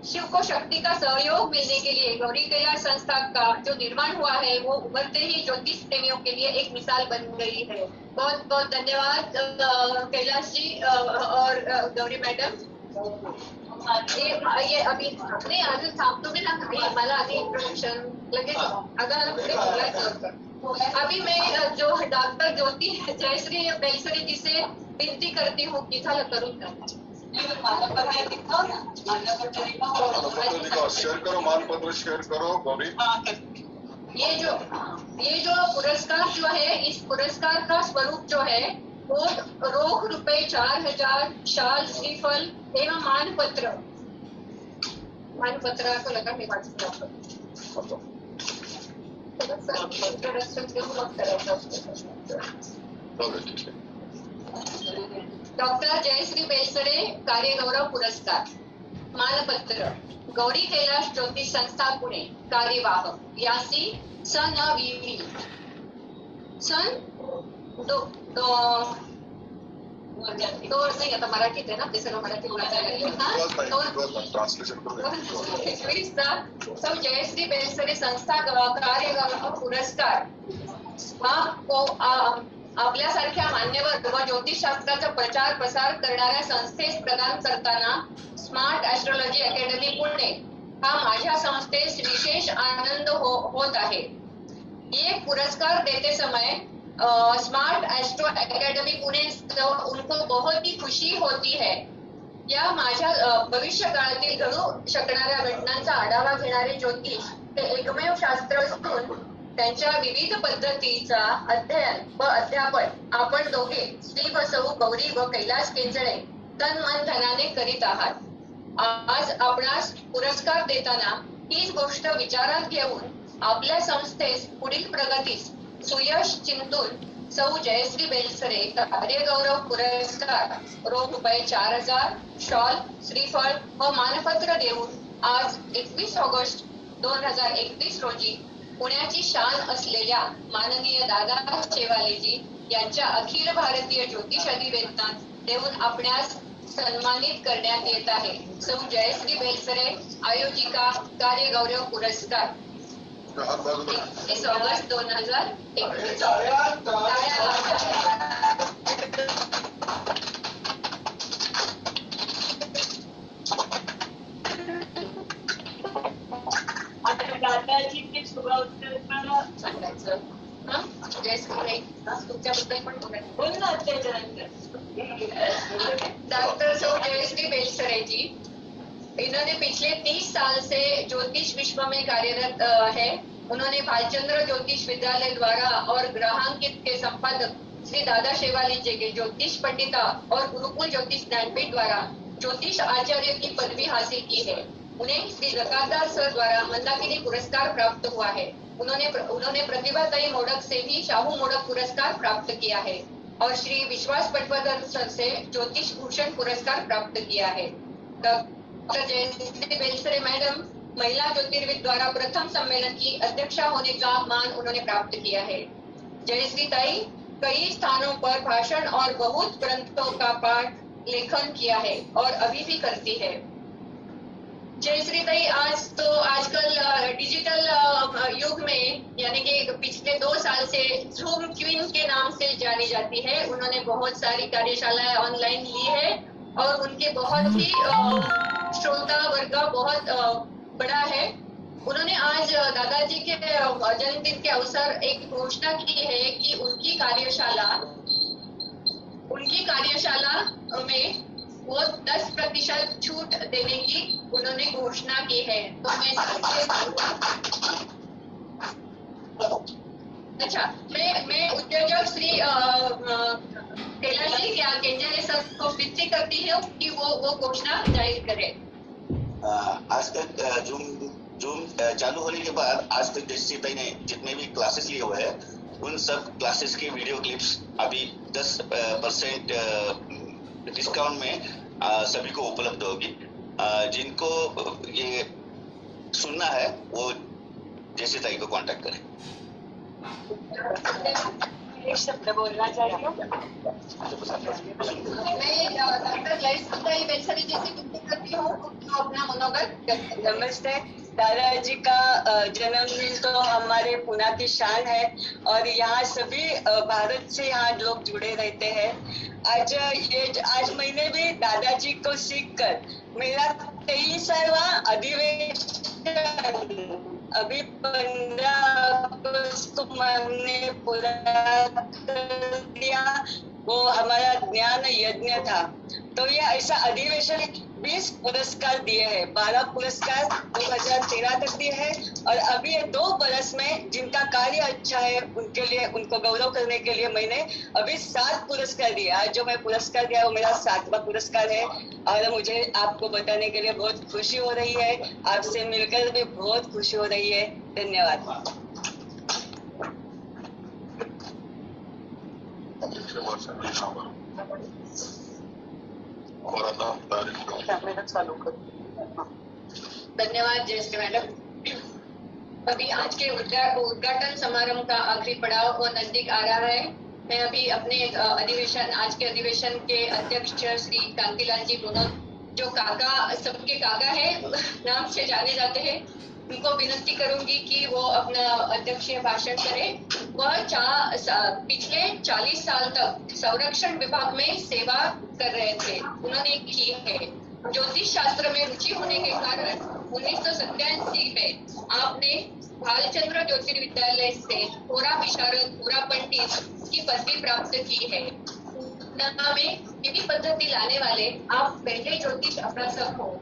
शिव को शक्ति का सहयोग मिलने के लिए गौरी कैलाश संस्था का जो निर्माण हुआ है वो उभरते ही ज्योतिष प्रेमियों के लिए एक मिसाल बन गई है। बहुत बहुत धन्यवाद कैलाश जी और गौरी मैडम। ये अभी नहीं अजून थांबतो मी ना मला आधी इंट्रोडक्शन लगेच अगर पुढे बोलायचं अभी मैं जो डॉक्टर ज्योति जयश्री बेलसरे जी से विनती करती हूँ कि झालं करून मानपत्र शेयर करो, मानपत्र शेयर करो गौरी। ये जो पुरस्कार जो है, इस पुरस्कार का स्वरूप जो है वो रोख रुपए 4000, शाल, श्रीफल एवं मानपत्र को लगा मी डॉक्टर जयश्री बेलसरे कार्यगौरव पुरस्कार, मानपत्र गौरी कैलाश ज्योतिष संस्था पुणे, कार्यवाह यासी सन वी सन तो नाही आता मराठीत आहे ना ते सर्व मराठी सौ जयश्री बेलसरे संस्था कार्यगौरव पुरस्कार हा आपल्यासारख्या मान्यवर व ज्योतिषशास्त्राचा प्रचार प्रसार करणाऱ्या संस्थेस प्रदान करताना स्मार्ट ऍस्ट्रोलॉजी अकॅडमी पुणे हा माझ्या संस्थेस विशेष आनंद होत आहे। ये पुरस्कार देते समय स्मार्ट एस्ट्रो अकॅडमी पुणे उनको बहुत ही खुशी होती है। या माझ्या भविष्य काळातील घडू शकणाऱ्या घटनांचा आढावा घेणारे ज्योतिष हे एकमेव शास्त्र असून त्यांच्या विविध पद्धतीचा अध्ययन व अध्यापन आपण दोघे श्री व सौ गौरी व कैलास केंजळे तन मन धनाने करीत आहात। आज आपणास पुरस्कार देताना हीच गोष्ट विचारात घेऊन आपल्या संस्थेस पुढील प्रगतीस सुयश चिंतून सौ जयश्री बेलसरे कार्यगौरव पुरस्कार रोख रुपये 4000, शॉल, श्रीफळ व मानपत्र देऊन आज 21 ऑगस्ट 2021 रोजी पुण्याची शान असलेल्या माननीय दादा शेवालेजी यांच्या अखिल भारतीय ज्योतिष अधिवेशनात देऊन आपणास सन्मानित करण्यात येत आहे। सौ जयश्री बेलसरे आयोजिका कार्यगौरव पुरस्कार 21 ऑगस्ट 2021। दादाजी ते सांगायचं जयश्री तुमच्याबद्दल पण बोल ना त्याच्यानंतर डॉक्टर सौ जयश्री बेलसरे जी इन्होंने पिछले 30 साल से ज्योतिष विश्व में कार्यरत है। उन्होंने भालचंद्र ज्योतिष विद्यालय द्वारा और ग्रहांकित के संपादक श्री दादा शेवाली जी के ज्योतिष पंडिता और गुरुकुल ज्योतिष ज्ञानपीठ द्वारा ज्योतिष आचार्य की पदवी हासिल की है। उन्हें श्री रकादार सर द्वारा मंदाकिनी पुरस्कार प्राप्त हुआ है। उन्होंने प्रतिभाताई मोडक से भी शाहू मोडक पुरस्कार प्राप्त किया है और श्री विश्वास पटवर्धन सर से ज्योतिष भूषण पुरस्कार प्राप्त किया है। डॉक्टर जयश्री बेलसरे मैडम महिला ज्योतिर्विद द्वारा प्रथम सम्मेलन की अध्यक्षा होने का मान उन्होंने प्राप्त किया है। जयश्री ताई कई स्थानों पर भाषण और बहुत ग्रंथों का पाठ लेखन किया है और अभी भी करती है। जयश्री ताई आजकल डिजिटल युग में यानी कि पिछले 2 साल से ज़ूम क्वीन के नाम से जानी जाती है। उन्होंने बहुत सारी कार्यशालाएं ऑनलाइन ली है और उनके बहुत ही श्रोता वर्ग बहुत बड़ा है। उन्होंने आज दादाजी के जन्मदिन के अवसर एक घोषणा की है कि उनकी कार्यशाला में वो 10% छूट देने की उन्होंने घोषणा की है। तो मैं उद्योजक श्री कैलाश जी केंजरे सर को विनती करती हूँ कि वो घोषणा जाहिर करे। आज तक जूम चालू होने के बाद आज तक जयश्री ताई ने जितने भी क्लासेस लिए हुए हैं उन सब क्लासेस की वीडियो क्लिप्स अभी 10% डिस्काउंट में सभी को उपलब्ध होगी। जिनको ये सुनना है वो जयश्रीताई को कांटेक्ट करें। एक शब्द बोलना चाहिए। मैं डॉक्टर जयश्रीताई बेलसरी जी से विनती करती हूँ तो अपना मनोगत। नमस्ते। दादाजी का जन्मदिन तो हमारे पुणे की शान है और यहाँ सभी भारत से यहाँ लोग जुड़े रहते हैं। आज मैंने भी दादाजी को सीखकर मेरा 23वां अधिवेशन अभी 15 अगस्त को हमने पूरा कर दिया। वो हमारा ज्ञान यज्ञ था। तो ये ऐसा अधिवेशन 20 पुरस्कार दिए हैं। 12 पुरस्कार 2013 तक दिए हैं और अभी ये 2 बरस में जिनका कार्य अच्छा है उनके लिए, उनको गौरव करने के लिए मैंने अभी 7 पुरस्कार दिए। आज जो मैं पुरस्कार दिया वो मेरा 7वां पुरस्कार है और मुझे आपको बताने के लिए बहुत खुशी हो रही है। आपसे मिलकर भी बहुत खुशी हो रही है। धन्यवाद। धन्यवाद जयश्री मैडम। अभी आज के उद्घाटन समारोह का आखिरी पड़ाव और नजदीक आ रहा है। मैं अभी अपने आज के अधिवेशन के अध्यक्ष श्री कांतिलाल जी गुनोद, जो सबके काका है, नाम से जाने जाते हैं, उनको विनती करूंगी कि वो अपना अध्यक्षीय भाषण करें। वह पिछले 40 साल तक संरक्षण विभाग में सेवा कर रहे थे। उन्होंने की है ज्योतिष शास्त्र में रुचि होने के कारण 1987 में आपने भालचंद्र ज्योतिर्विद्यालय से पूरा विशारद पूरा पंडित की पदवी प्राप्त की है। में विधि पद्धति लाने वाले आप पहले ज्योतिष अभ्यासक हो।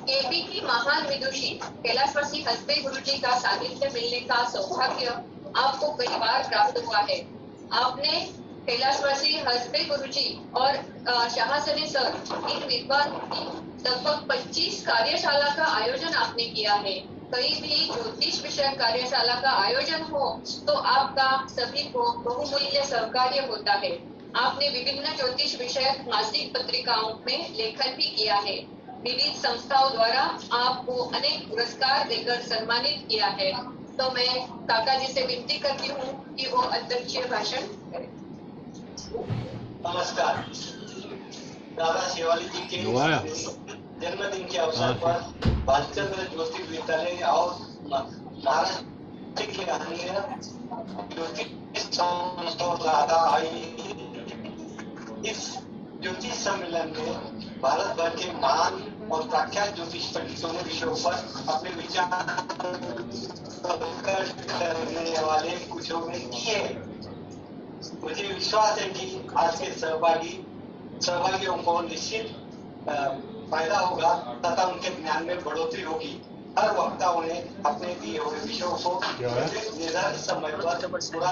केपी की महान विदुषी कैलाशवासी हसबे गुरुजी का सानिध्य मिलने का सौभाग्य आपको कई बार प्राप्त हुआ है। आपने कैलाशवासी हसबे गुरुजी और शाहसने सर, इन विद्वान की लगभग 25 कार्यशाला का आयोजन आपने किया है। कहीं भी ज्योतिष विषय कार्यशाला का आयोजन हो तो आपका सभी को बहुमूल्य सहकार्य होता है। आपने विभिन्न ज्योतिष विषयक मासिक पत्रिकाओं में लेखन भी किया है। विविध संस्थाओं द्वारा आपको अनेक पुरस्कार देकर सम्मानित किया है। तो मैं काका जी से विनती करती हूँ कि वो अध्यक्षीय भाषण करें। नमस्कार। दादा शिवाली जी के जन्मदिन के अवसर पर भालचंद्र ज्योतिर्विद्यालय और महाराष्ट्र के अन्य ज्योतिष संस्थाओं द्वारा आई इस ज्योतिष सम्मेलन में भारत भर के महान और प्रख्यात ज्योतिष पंडितों ने विषयों पर अपने विचार करने वाले कुछ ने किए। मुझे विश्वास है कि आज के सहभागियों को निश्चित फायदा होगा तथा उनके ज्ञान में बढ़ोतरी होगी। हर वक्ताओं ने अपने दिए हुए विषयों को निर्धारित समय पर पूरा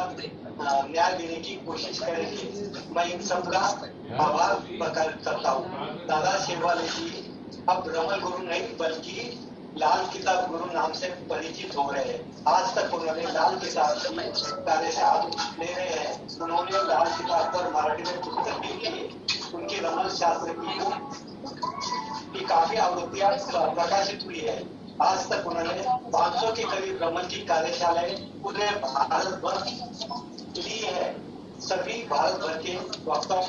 न्याय देने की कोशिश करेगी। मैं इन सबका आभार प्रकट करता हूँ। दादा शेरवाले जी अब रमल गुरु नहीं बल्कि लाल किताब गुरु नाम से परिचित हो रहे हैं। आज तक उन्होंने लाल किताब कार्यशाला ले रहे हैं। उन्होंने लाल किताब पर मराठी में पुस्तक भी लिखी। उनकी रमल शास्त्र की काफी आवृत्तियां प्रकाशित हुई है। आज तक उन्होंने 500 के करीब रमल की कार्यशालाएं पूरे भारत भर ली है। सभी भारत भर के वक्ताओं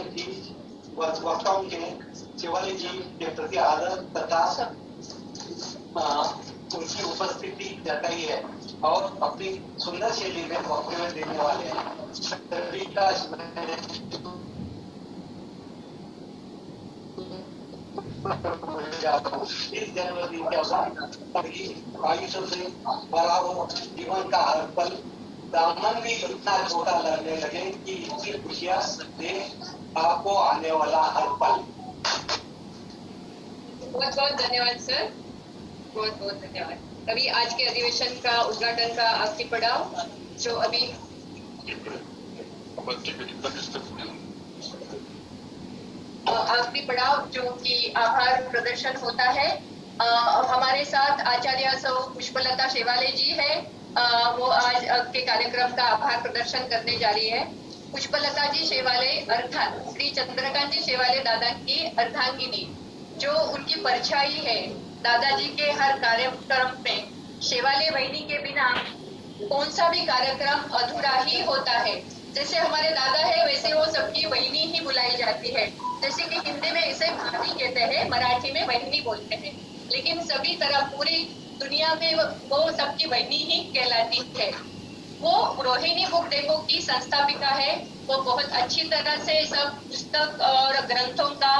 के शिवाली जी के प्रति आदर तथा उनकी उपस्थिति जताई है और अपनी सुंदर शैली में वक्तव्य देने वाले हैं। सभी का इस जन्मदिन के अवसर आयुषों से भरा हो जीवन का हर पल दामन भी इतना छोटा लगने लगे कि इतनी खुशियां दे आपको आने वाला हर पल। बहुत बहुत धन्यवाद सर, बहुत बहुत धन्यवाद। अभी आज के अधिवेशन का उद्घाटन का आखिरी पड़ाव जो अभी आखिरी पड़ाव जो कि आभार प्रदर्शन होता है। हमारे साथ आचार्य सौ पुष्पलता शेवाले जी है। वो आज के कार्यक्रम का आभार प्रदर्शन करने जा रही है। पुष्पलता जी शेवाले अर्थात श्री चंद्रकांत जी शेवाले दादा की अर्धांगिनी, जो उनकी परछाई है दादाजी के हर कार्यक्रम में शेवाले बहनी के बिना कौन सा भी कार्यक्रम अधूरा ही होता है। जैसे हमारे दादा है वैसे वो सबकी बहनी ही बुलाई जाती है। जैसे कि हिंदी में इसे भाभी कहते हैं, मराठी में बहनी बोलते हैं, लेकिन सभी तरह पूरी दुनिया में वो सबकी बहनी ही कहलाती है। वो रोहिणी बुक डेपो की संस्थापिका है। वो बहुत अच्छी तरह से सब पुस्तक और ग्रंथों का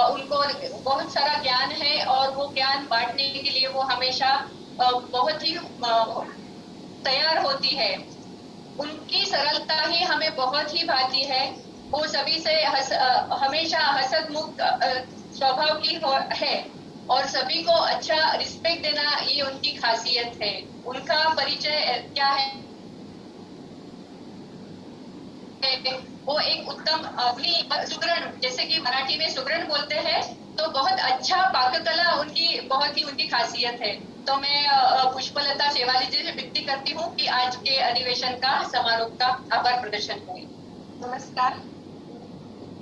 उनको बहुत सारा ज्ञान है और वो ज्ञान बांटने के लिए वो हमेशा बहुत ही तैयार होती है। उनकी सरलता ही हमें बहुत ही भाती है। वो सभी से हमेशा हसदमुख स्वभाव की है और सभी को अच्छा रिस्पेक्ट देना ये उनकी खासियत है। उनका परिचय क्या है? वो एक उत्तम अपनी सुगरण, जैसे कि मराठी में सुगरण बोलते हैं, तो बहुत अच्छा पाककला उनकी बहुत ही उनकी खासियत है। तो मैं पुष्पलता शेवाली जी से विनती करती हूँ कि आज के अधिवेशन का समारोह का आभार प्रदर्शन करें। नमस्कार।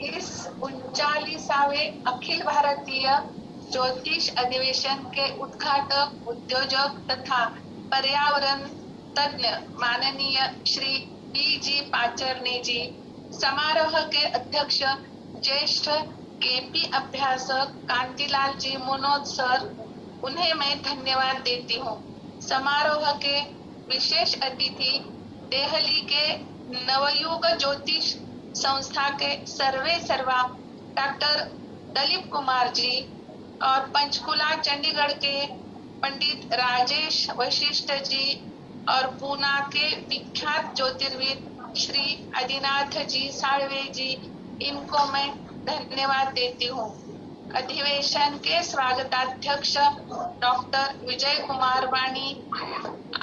इस 39वें अखिल भारतीय ज्योतिष अधिवेशन के उद्घाटक, उद्योजक तथा पर्यावरण तज्ञ माननीय श्री पी.जी. पाचरने जी, समारोह के अध्यक्ष ज्येष्ठ केपी अभ्यासक कांतिलाल जी मनोज सर, उन्हें मैं धन्यवाद देती हूँ। समारोह के विशेष अतिथि देहली के नवयुग ज्योतिष संस्था के सर्वे सर्वा डॉक्टर दलीप कुमार जी और पंचकुला चंडीगढ़ के पंडित राजेश वशिष्ठ जी और पूना के विख्यात ज्योतिर्विद श्री आदिनाथ जी साळवे जी, इनको मैं धन्यवाद देती हूँ। अधिवेशन के स्वागताध्यक्ष डॉक्टर विजय कुमार वाणी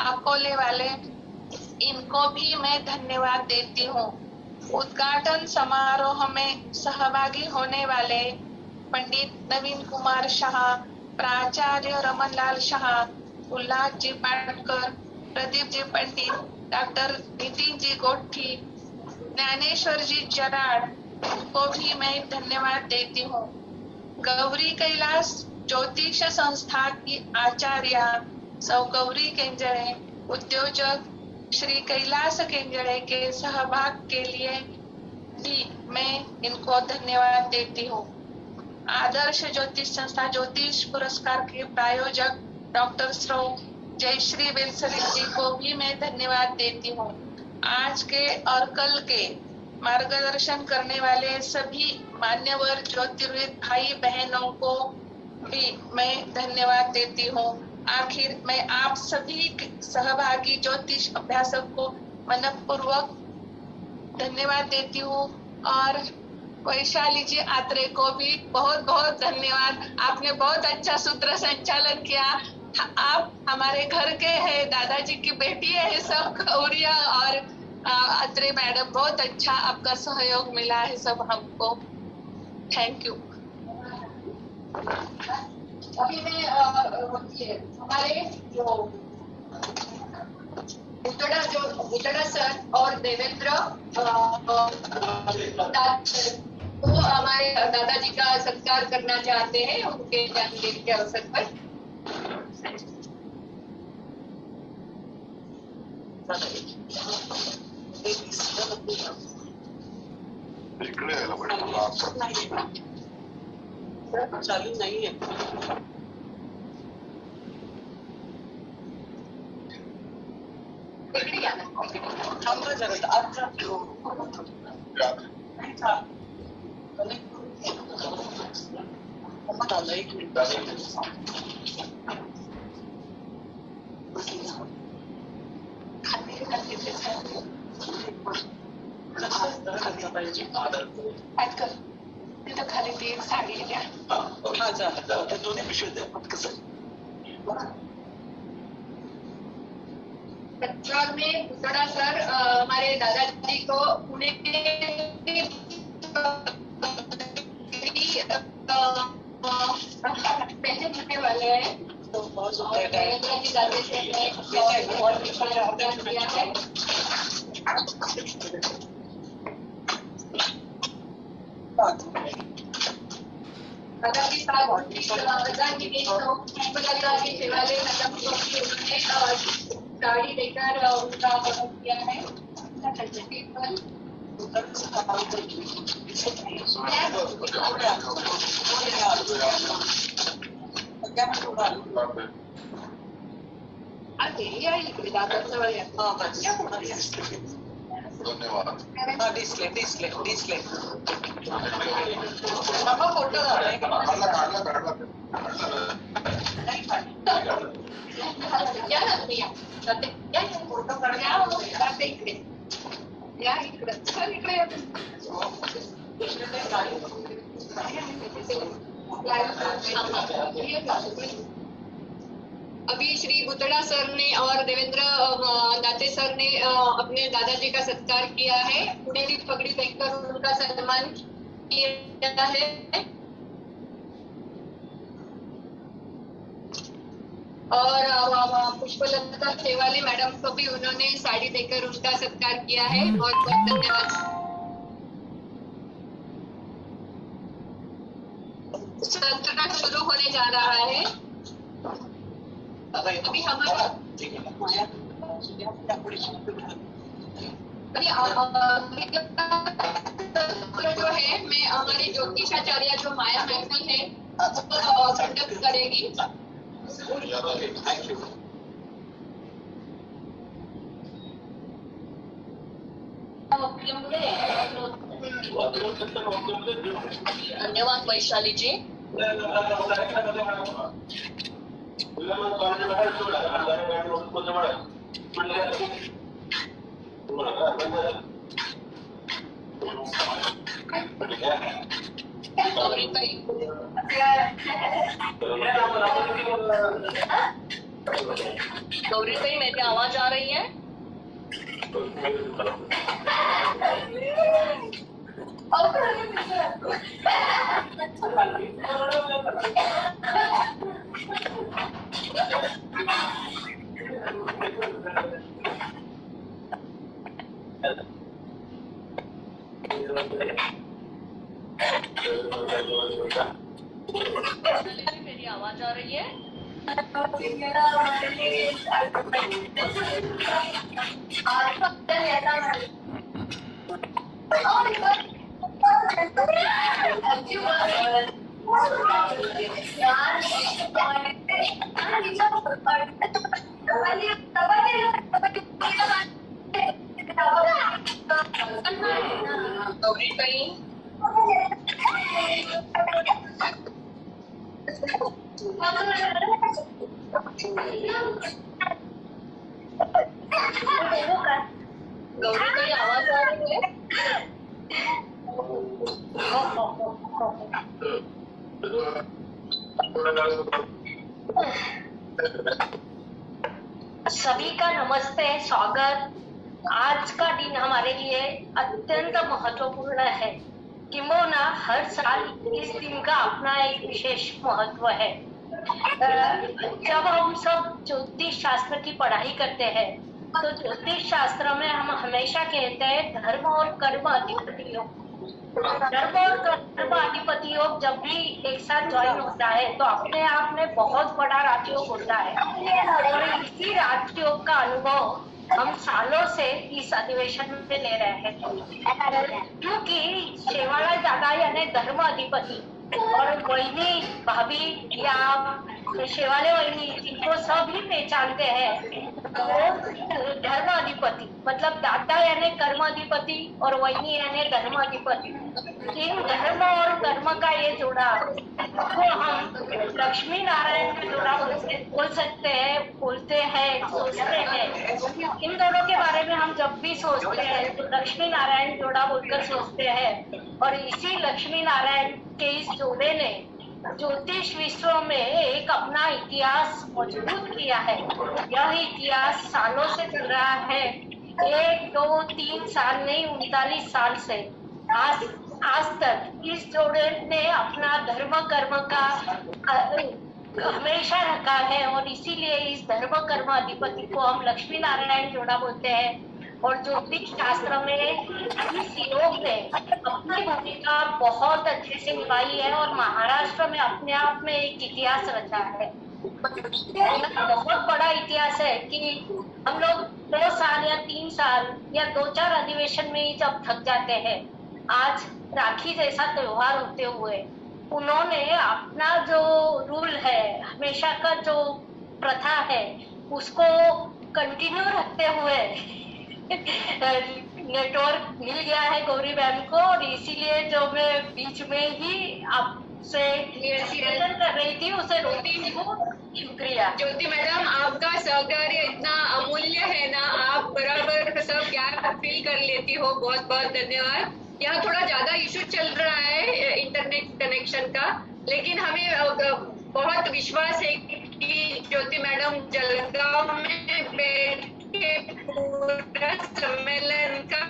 अकोले वाले, इनको भी मैं धन्यवाद देती हूँ। उद्घाटन समारोह में सहभागी होने वाले पंडित नवीन कुमार शाह, प्राचार्य रमनलाल शाह, उल्लास जी पाटकर, प्रदीप जी पंडित, डॉक्टर नितिन जी गोठी, ज्ञानेश्वर जी जराड़ को भी मैं धन्यवाद देती हूँ। गौरी कैलाश ज्योतिष संस्था की आचार्य सौ गौरी केंजड़े, उद्योजक श्री कैलाश केंजड़े के सहभाग के लिए भी मैं इनको धन्यवाद देती हूँ। आदर्श ज्योतिष संस्था ज्योतिष पुरस्कार के प्रायोजक डॉक्टर श्रो जयश्री बेलसरी जी को भी मैं धन्यवाद देती हूँ। आज के और कल के मार्गदर्शन करने वाले सभी मान्यवर ज्योतिर्विद भाई बहनों को भी मैं धन्यवाद देती हूँ। आखिर मैं आप सभी सहभागी ज्योतिष अभ्यासक को मनपूर्वक धन्यवाद देती हूँ और वैशाली जी आत्रे को भी बहुत बहुत धन्यवाद। आपने बहुत अच्छा सूत्र संचालन किया। आप हमारे घर के हैं, दादाजी की बेटी है सब गौरिया और आत्रे मैडम, बहुत अच्छा आपका सहयोग मिला है सब हमको। Thank you. अभी मैं हमारे जो उतड़ा सर और देवेंद्र तो हमारे दादाजी का सत्कार करना चाहते हैं उनके जन्मदिन के अवसर पर। चालू नहीं है। थांबा जरा आजचा एक मिनिट तिथं खाली ती एक साडी द्या। दोन्ही पिशवी द्या कसं तत्काल में उतड़ा सर हमारे दादाजी को पुणे पहले मिलने वाले हैं। तो बहुत दादाजी साहब शिवालय देकर उनका वर्णन किया है। या इकडे दादरजवळ या. धन्यवाद. डिस्प्ले फोटो या ना तुम्ही या. या फोटो काढते इकडे. या इकडे सर इकडे या. अभी श्री बुतड़ा सर ने और देवेंद्र दाते सर ने अपने दादाजी का सत्कार किया है। पुणेरी पगड़ी देकर उनका सम्मान किया है। और पुष्पलता सेवाले मैडम को भी उन्होंने साड़ी देकर उनका सत्कार किया है। बहुत बहुत धन्यवाद। सत्र शुरू होने जा रहा है। अभी हमारा जो है मैं हमारी ज्योतिषाचार्य जो माया मैथल है वो कंडक्ट करेगी। धन्यवाद वैशाली जी। गौरी भाई मेरी आवाज आ रही है? मेरी आवाज आ रही है? गौरी भाई गौरी भाई आवाज आ रही है? सभी का नमस्ते, स्वागत। आज का दिन हमारे लिए अत्यंत महत्वपूर्ण है। किंबहुना हर साल इस दिन का अपना एक विशेष महत्व है। जब हम सब ज्योतिष शास्त्र की पढ़ाई करते हैं तो ज्योतिष शास्त्र में हम हमेशा कहते हैं धर्म और कर्म अधिपति योग। धर्म और कर्म अधिपति योग जब भी एक साथ ज्वाइन होता है तो अपने आप में बहुत बड़ा राजयोग होता है और इसी राजयोग का अनुभव हम सालों से इस अधिवेशन में ले रहे हैं। क्योंकि शेवाला दादा यानी धर्म अधिपति और वहिनी भाभी या शेवाले वहिनी इनको सभी पहचानते हैं। तो धर्म अधिपति मतलब दादा यानी कर्म अधिपति और वहिनी यानी धर्म अधिपति। इन धर्म और कर्म का ये जोड़ा को हम लक्ष्मी नारायण का जोड़ा बोल सकते हैं, बोलते हैं, सोचते हैं। इन दोनों के बारे में हम जब भी सोचते हैं तो लक्ष्मी नारायण जोड़ा बोलकर सोचते हैं। और इसी लक्ष्मी नारायण के इस जोड़े ने ज्योतिष विश्व में एक अपना इतिहास मजबूत किया है। यह इतिहास सालों से चल रहा है, 1, 2, 3 साल नहीं 39 साल से आज तक इस जोड़े ने अपना धर्म कर्म का हमेशा रखा है। और इसीलिए इस धर्म कर्म अधिपति को हम लक्ष्मी नारायण जोड़ा बोलते हैं। और ज्योतिष शास्त्र में इस योग ने अपनी भूमिका बहुत अच्छे से निभाई है और महाराष्ट्र में अपने आप में एक इतिहास रचा है। बहुत बड़ा इतिहास विश्वास है कि हम लोग 2 साल या 3 साल या 2-4 अधिवेशन में ही जब थक जाते हैं, आज राखी जैसा त्योहार होते हुए उन्होंने अपना जो रूल है, हमेशा का जो प्रथा है, उसको कंटिन्यू रखते हुए नेटवर्क मिल गया है गौरी मैम को, और इसीलिए जो मैं बीच में ही आपसे निवेदन कर रही थी उसे रोकती हूँ। शुक्रिया। ज्योति मैडम, आपका सहकार्य इतना अमूल्य है ना, आप बराबर सब गैप फिल कर लेती हो, बहुत बहुत धन्यवाद। यहाँ थोड़ा ज्यादा इशू चल रहा है इंटरनेट कनेक्शन का, लेकिन हमें बहुत विश्वास है कि ज्योति मैडम जलगांव में बैठ के पूरा सम्मेलन का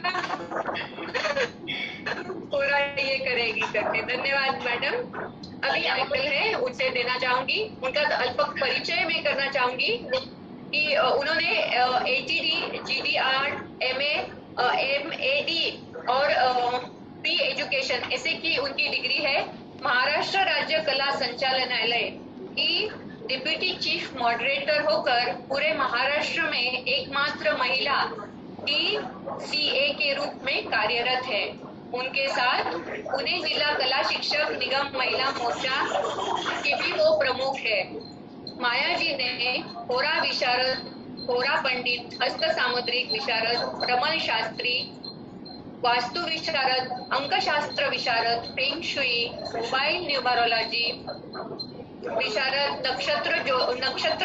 पूरा ये करेगी करके। धन्यवाद मैडम। अभी अंकल है, उनसे देना चाहूंगी, उनका अल्प परिचय मैं करना चाहूंगी कि उन्होंने ATD, GDR, MA, MAD और प्री एजुकेशन ऐसे की उनकी डिग्री है। महाराष्ट्र राज्य कला संचालनालय की डिप्यूटी चीफ मॉडरेटर होकर पूरे महाराष्ट्र में एकमात्र महिला DCA के रूप में कार्यरत है। उनके साथ पुणे जिला कला शिक्षक निगम महिला मोर्चा के भी वो प्रमुख है। माया जी ने होरा विशारद, होरा पंडित, हस्त सामुद्रिक विशारद, रमल शास्त्री, वास्तु विशारद, अंकशास्त्र विशारद, फेंग शुई, मोबाइल न्यूमरोलॉजी विशारद, नक्षत्र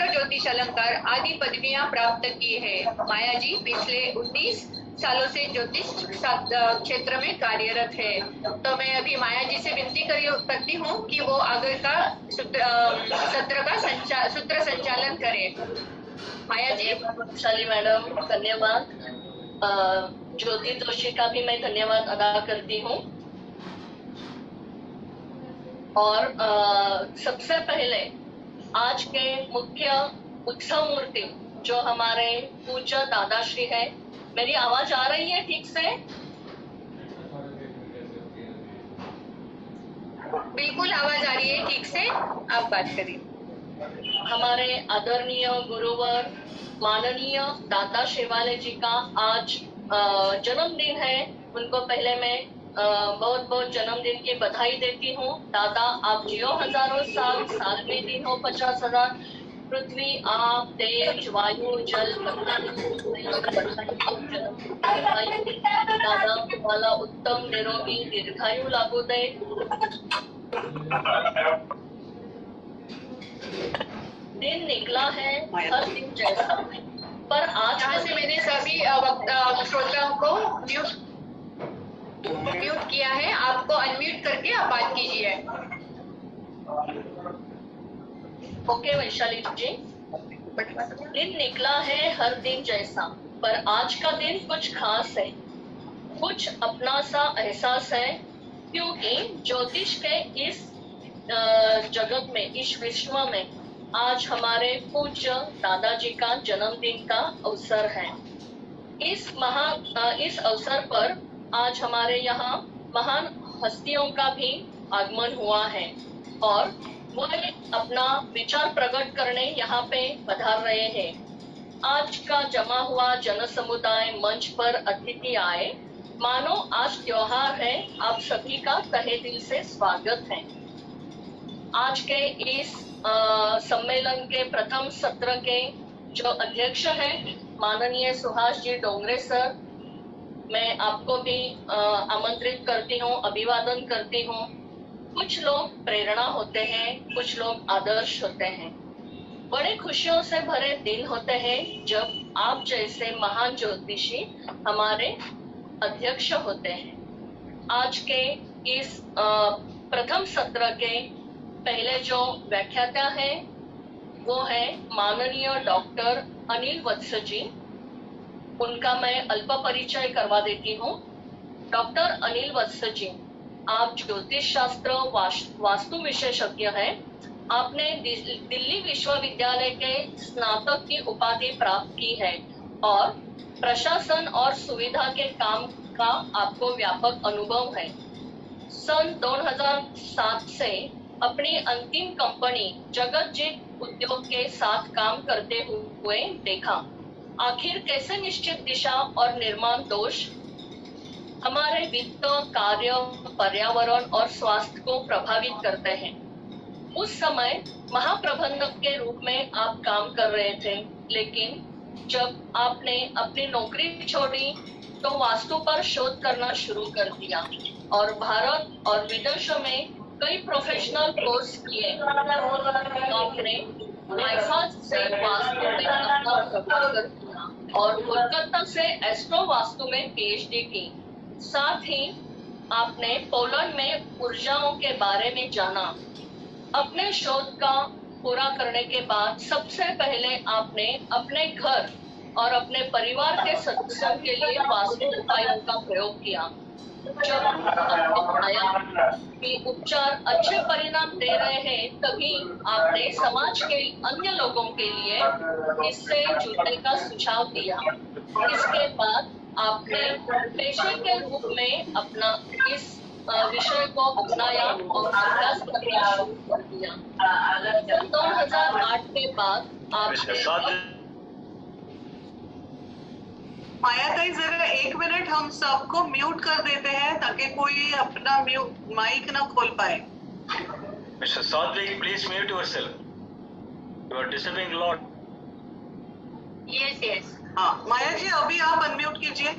ज्योतिष अलंकार आदि पदवियां प्राप्त की है। माया जी पिछले 19 सालों से ज्योतिष क्षेत्र में कार्यरत है। तो मैं अभी माया जी से विनती करती हूँ कि वो आगे का सत्र का सूत्र संचालन करे। माया जी। शाली मैडम, धन्यवाद। ज्योति जोशी का भी मैं धन्यवाद अदा करती हूँ। और सबसे पहले आज के मुख्य उत्सव मूर्ति जो हमारे पूज्य दादाश्री है, मेरी आवाज आ रही है ठीक से? बिल्कुल आवाज आ रही है ठीक से, आप बात करिए। हमारे आदरणीय गुरुवर माननीय दादा शेवाले जी का आज जन्मदिन है। उनको पहले मैं बहुत बहुत जन्मदिन की बधाई देती हूँ। दादा आप जियो हजारों साल, साल में दिन हो 50,000। पृथ्वी, आप, तेज, वायु, जल, दादा तुम्हाला उत्तम निरोगी दीर्घायु लागू दे। दिन निकला है हर दिन जैसा, पर आज यहाँ से मैंने सभी श्रोताओं को म्यूट किया है। आपको अनम्यूट करके आप बात कीजिए। ओके वैशाली जी। दिन निकला है हर दिन जैसा, पर आज का दिन कुछ खास है, कुछ अपना सा एहसास है, क्योंकि ज्योतिष के इस जगत में, इस विश्व में आज हमारे पूज्य दादाजी का जन्मदिन का अवसर है। इस अवसर पर आज हमारे यहाँ महान हस्तियों का भी आगमन हुआ है और वो अपना विचार प्रकट करने यहाँ पे पधार रहे हैं। आज का जमा हुआ जन समुदाय मंच पर अतिथि आए, मानो आज त्योहार है। आप सभी का तहे दिल से स्वागत है। आज के इस सम्मेलन के प्रथम सत्र के जो अध्यक्ष हैं माननीय सुहास जी डोंगरे सर, मैं आपको भी आमंत्रित करती हूँ, अभिवादन करती हूँ। कुछ लोग प्रेरणा होते हैं, कुछ लोग आदर्श होते हैं। बड़े खुशियों से भरे दिन होते हैं जब आप जैसे महान ज्योतिषी हमारे अध्यक्ष होते हैं। आज के इस प्रथम सत्र के पहले जो व्याख्याता है वो है माननीय डॉक्टर अनिल वत्स जी। उनका मैं अल्प परिचय करवा देती हूँ। डॉक्टर अनिल वत्स जी, आप ज्योतिष शास्त्र वास्तु विशेषज्ञ हैं। आपने दिल्ली विश्वविद्यालय के स्नातक की उपाधि प्राप्त की है और प्रशासन और सुविधा के काम का आपको व्यापक अनुभव है। सन 2007 से अपनी अंतिम कंपनी जगतजीत उद्योग के साथ काम करते हुए देखा। आखिर कैसे निश्चित दिशा और निर्माण दोष हमारे वित्त, कार्य, पर्यावरण और स्वास्थ्य को प्रभावित करते हैं। उस समय महाप्रबंधक के रूप में आप काम कर रहे थे, लेकिन जब आपने अपनी नौकरी छोड़ी तो वास्तु पर शोध करना शुरू कर दिया और भारत और विदेशों में कई प्रोफेशनल कोर्स किए। आपने हाइफा से वास्तु में अपना प्रभाकर किया और कोलकाता से एस्ट्रो वास्तु में पीएचडी की। साथ ही आपने पोलैंड में ऊर्जाओं के बारे में जाना। अपने शोध का पूरा करने के बाद सबसे पहले आपने अपने घर और अपने परिवार के सदस्यों के लिए वास्तु उपायों का प्रयोग किया। जब आपने पाया कि उपचार अच्छे परिणाम दे रहे हैं, तभी आपने समाज के अन्य लोगों के लिए इससे जुड़ने का सुझाव दिया। इसके बाद आपने पेशे के रूप में अपना इस विषय को अपनाया और अभ्यास करना शुरू कर दिया। 2008 के बाद आपने मायाताई, जरा 1 मिनट हम सबको म्यूट कर देते हैं ताकि कोई अपना माइक ना खोल पाए। Mr. Sadhvik, please mute yourself. You are disturbing a lot. Yes. हाँ, माया जी अभी आप अनम्यूट कीजिए।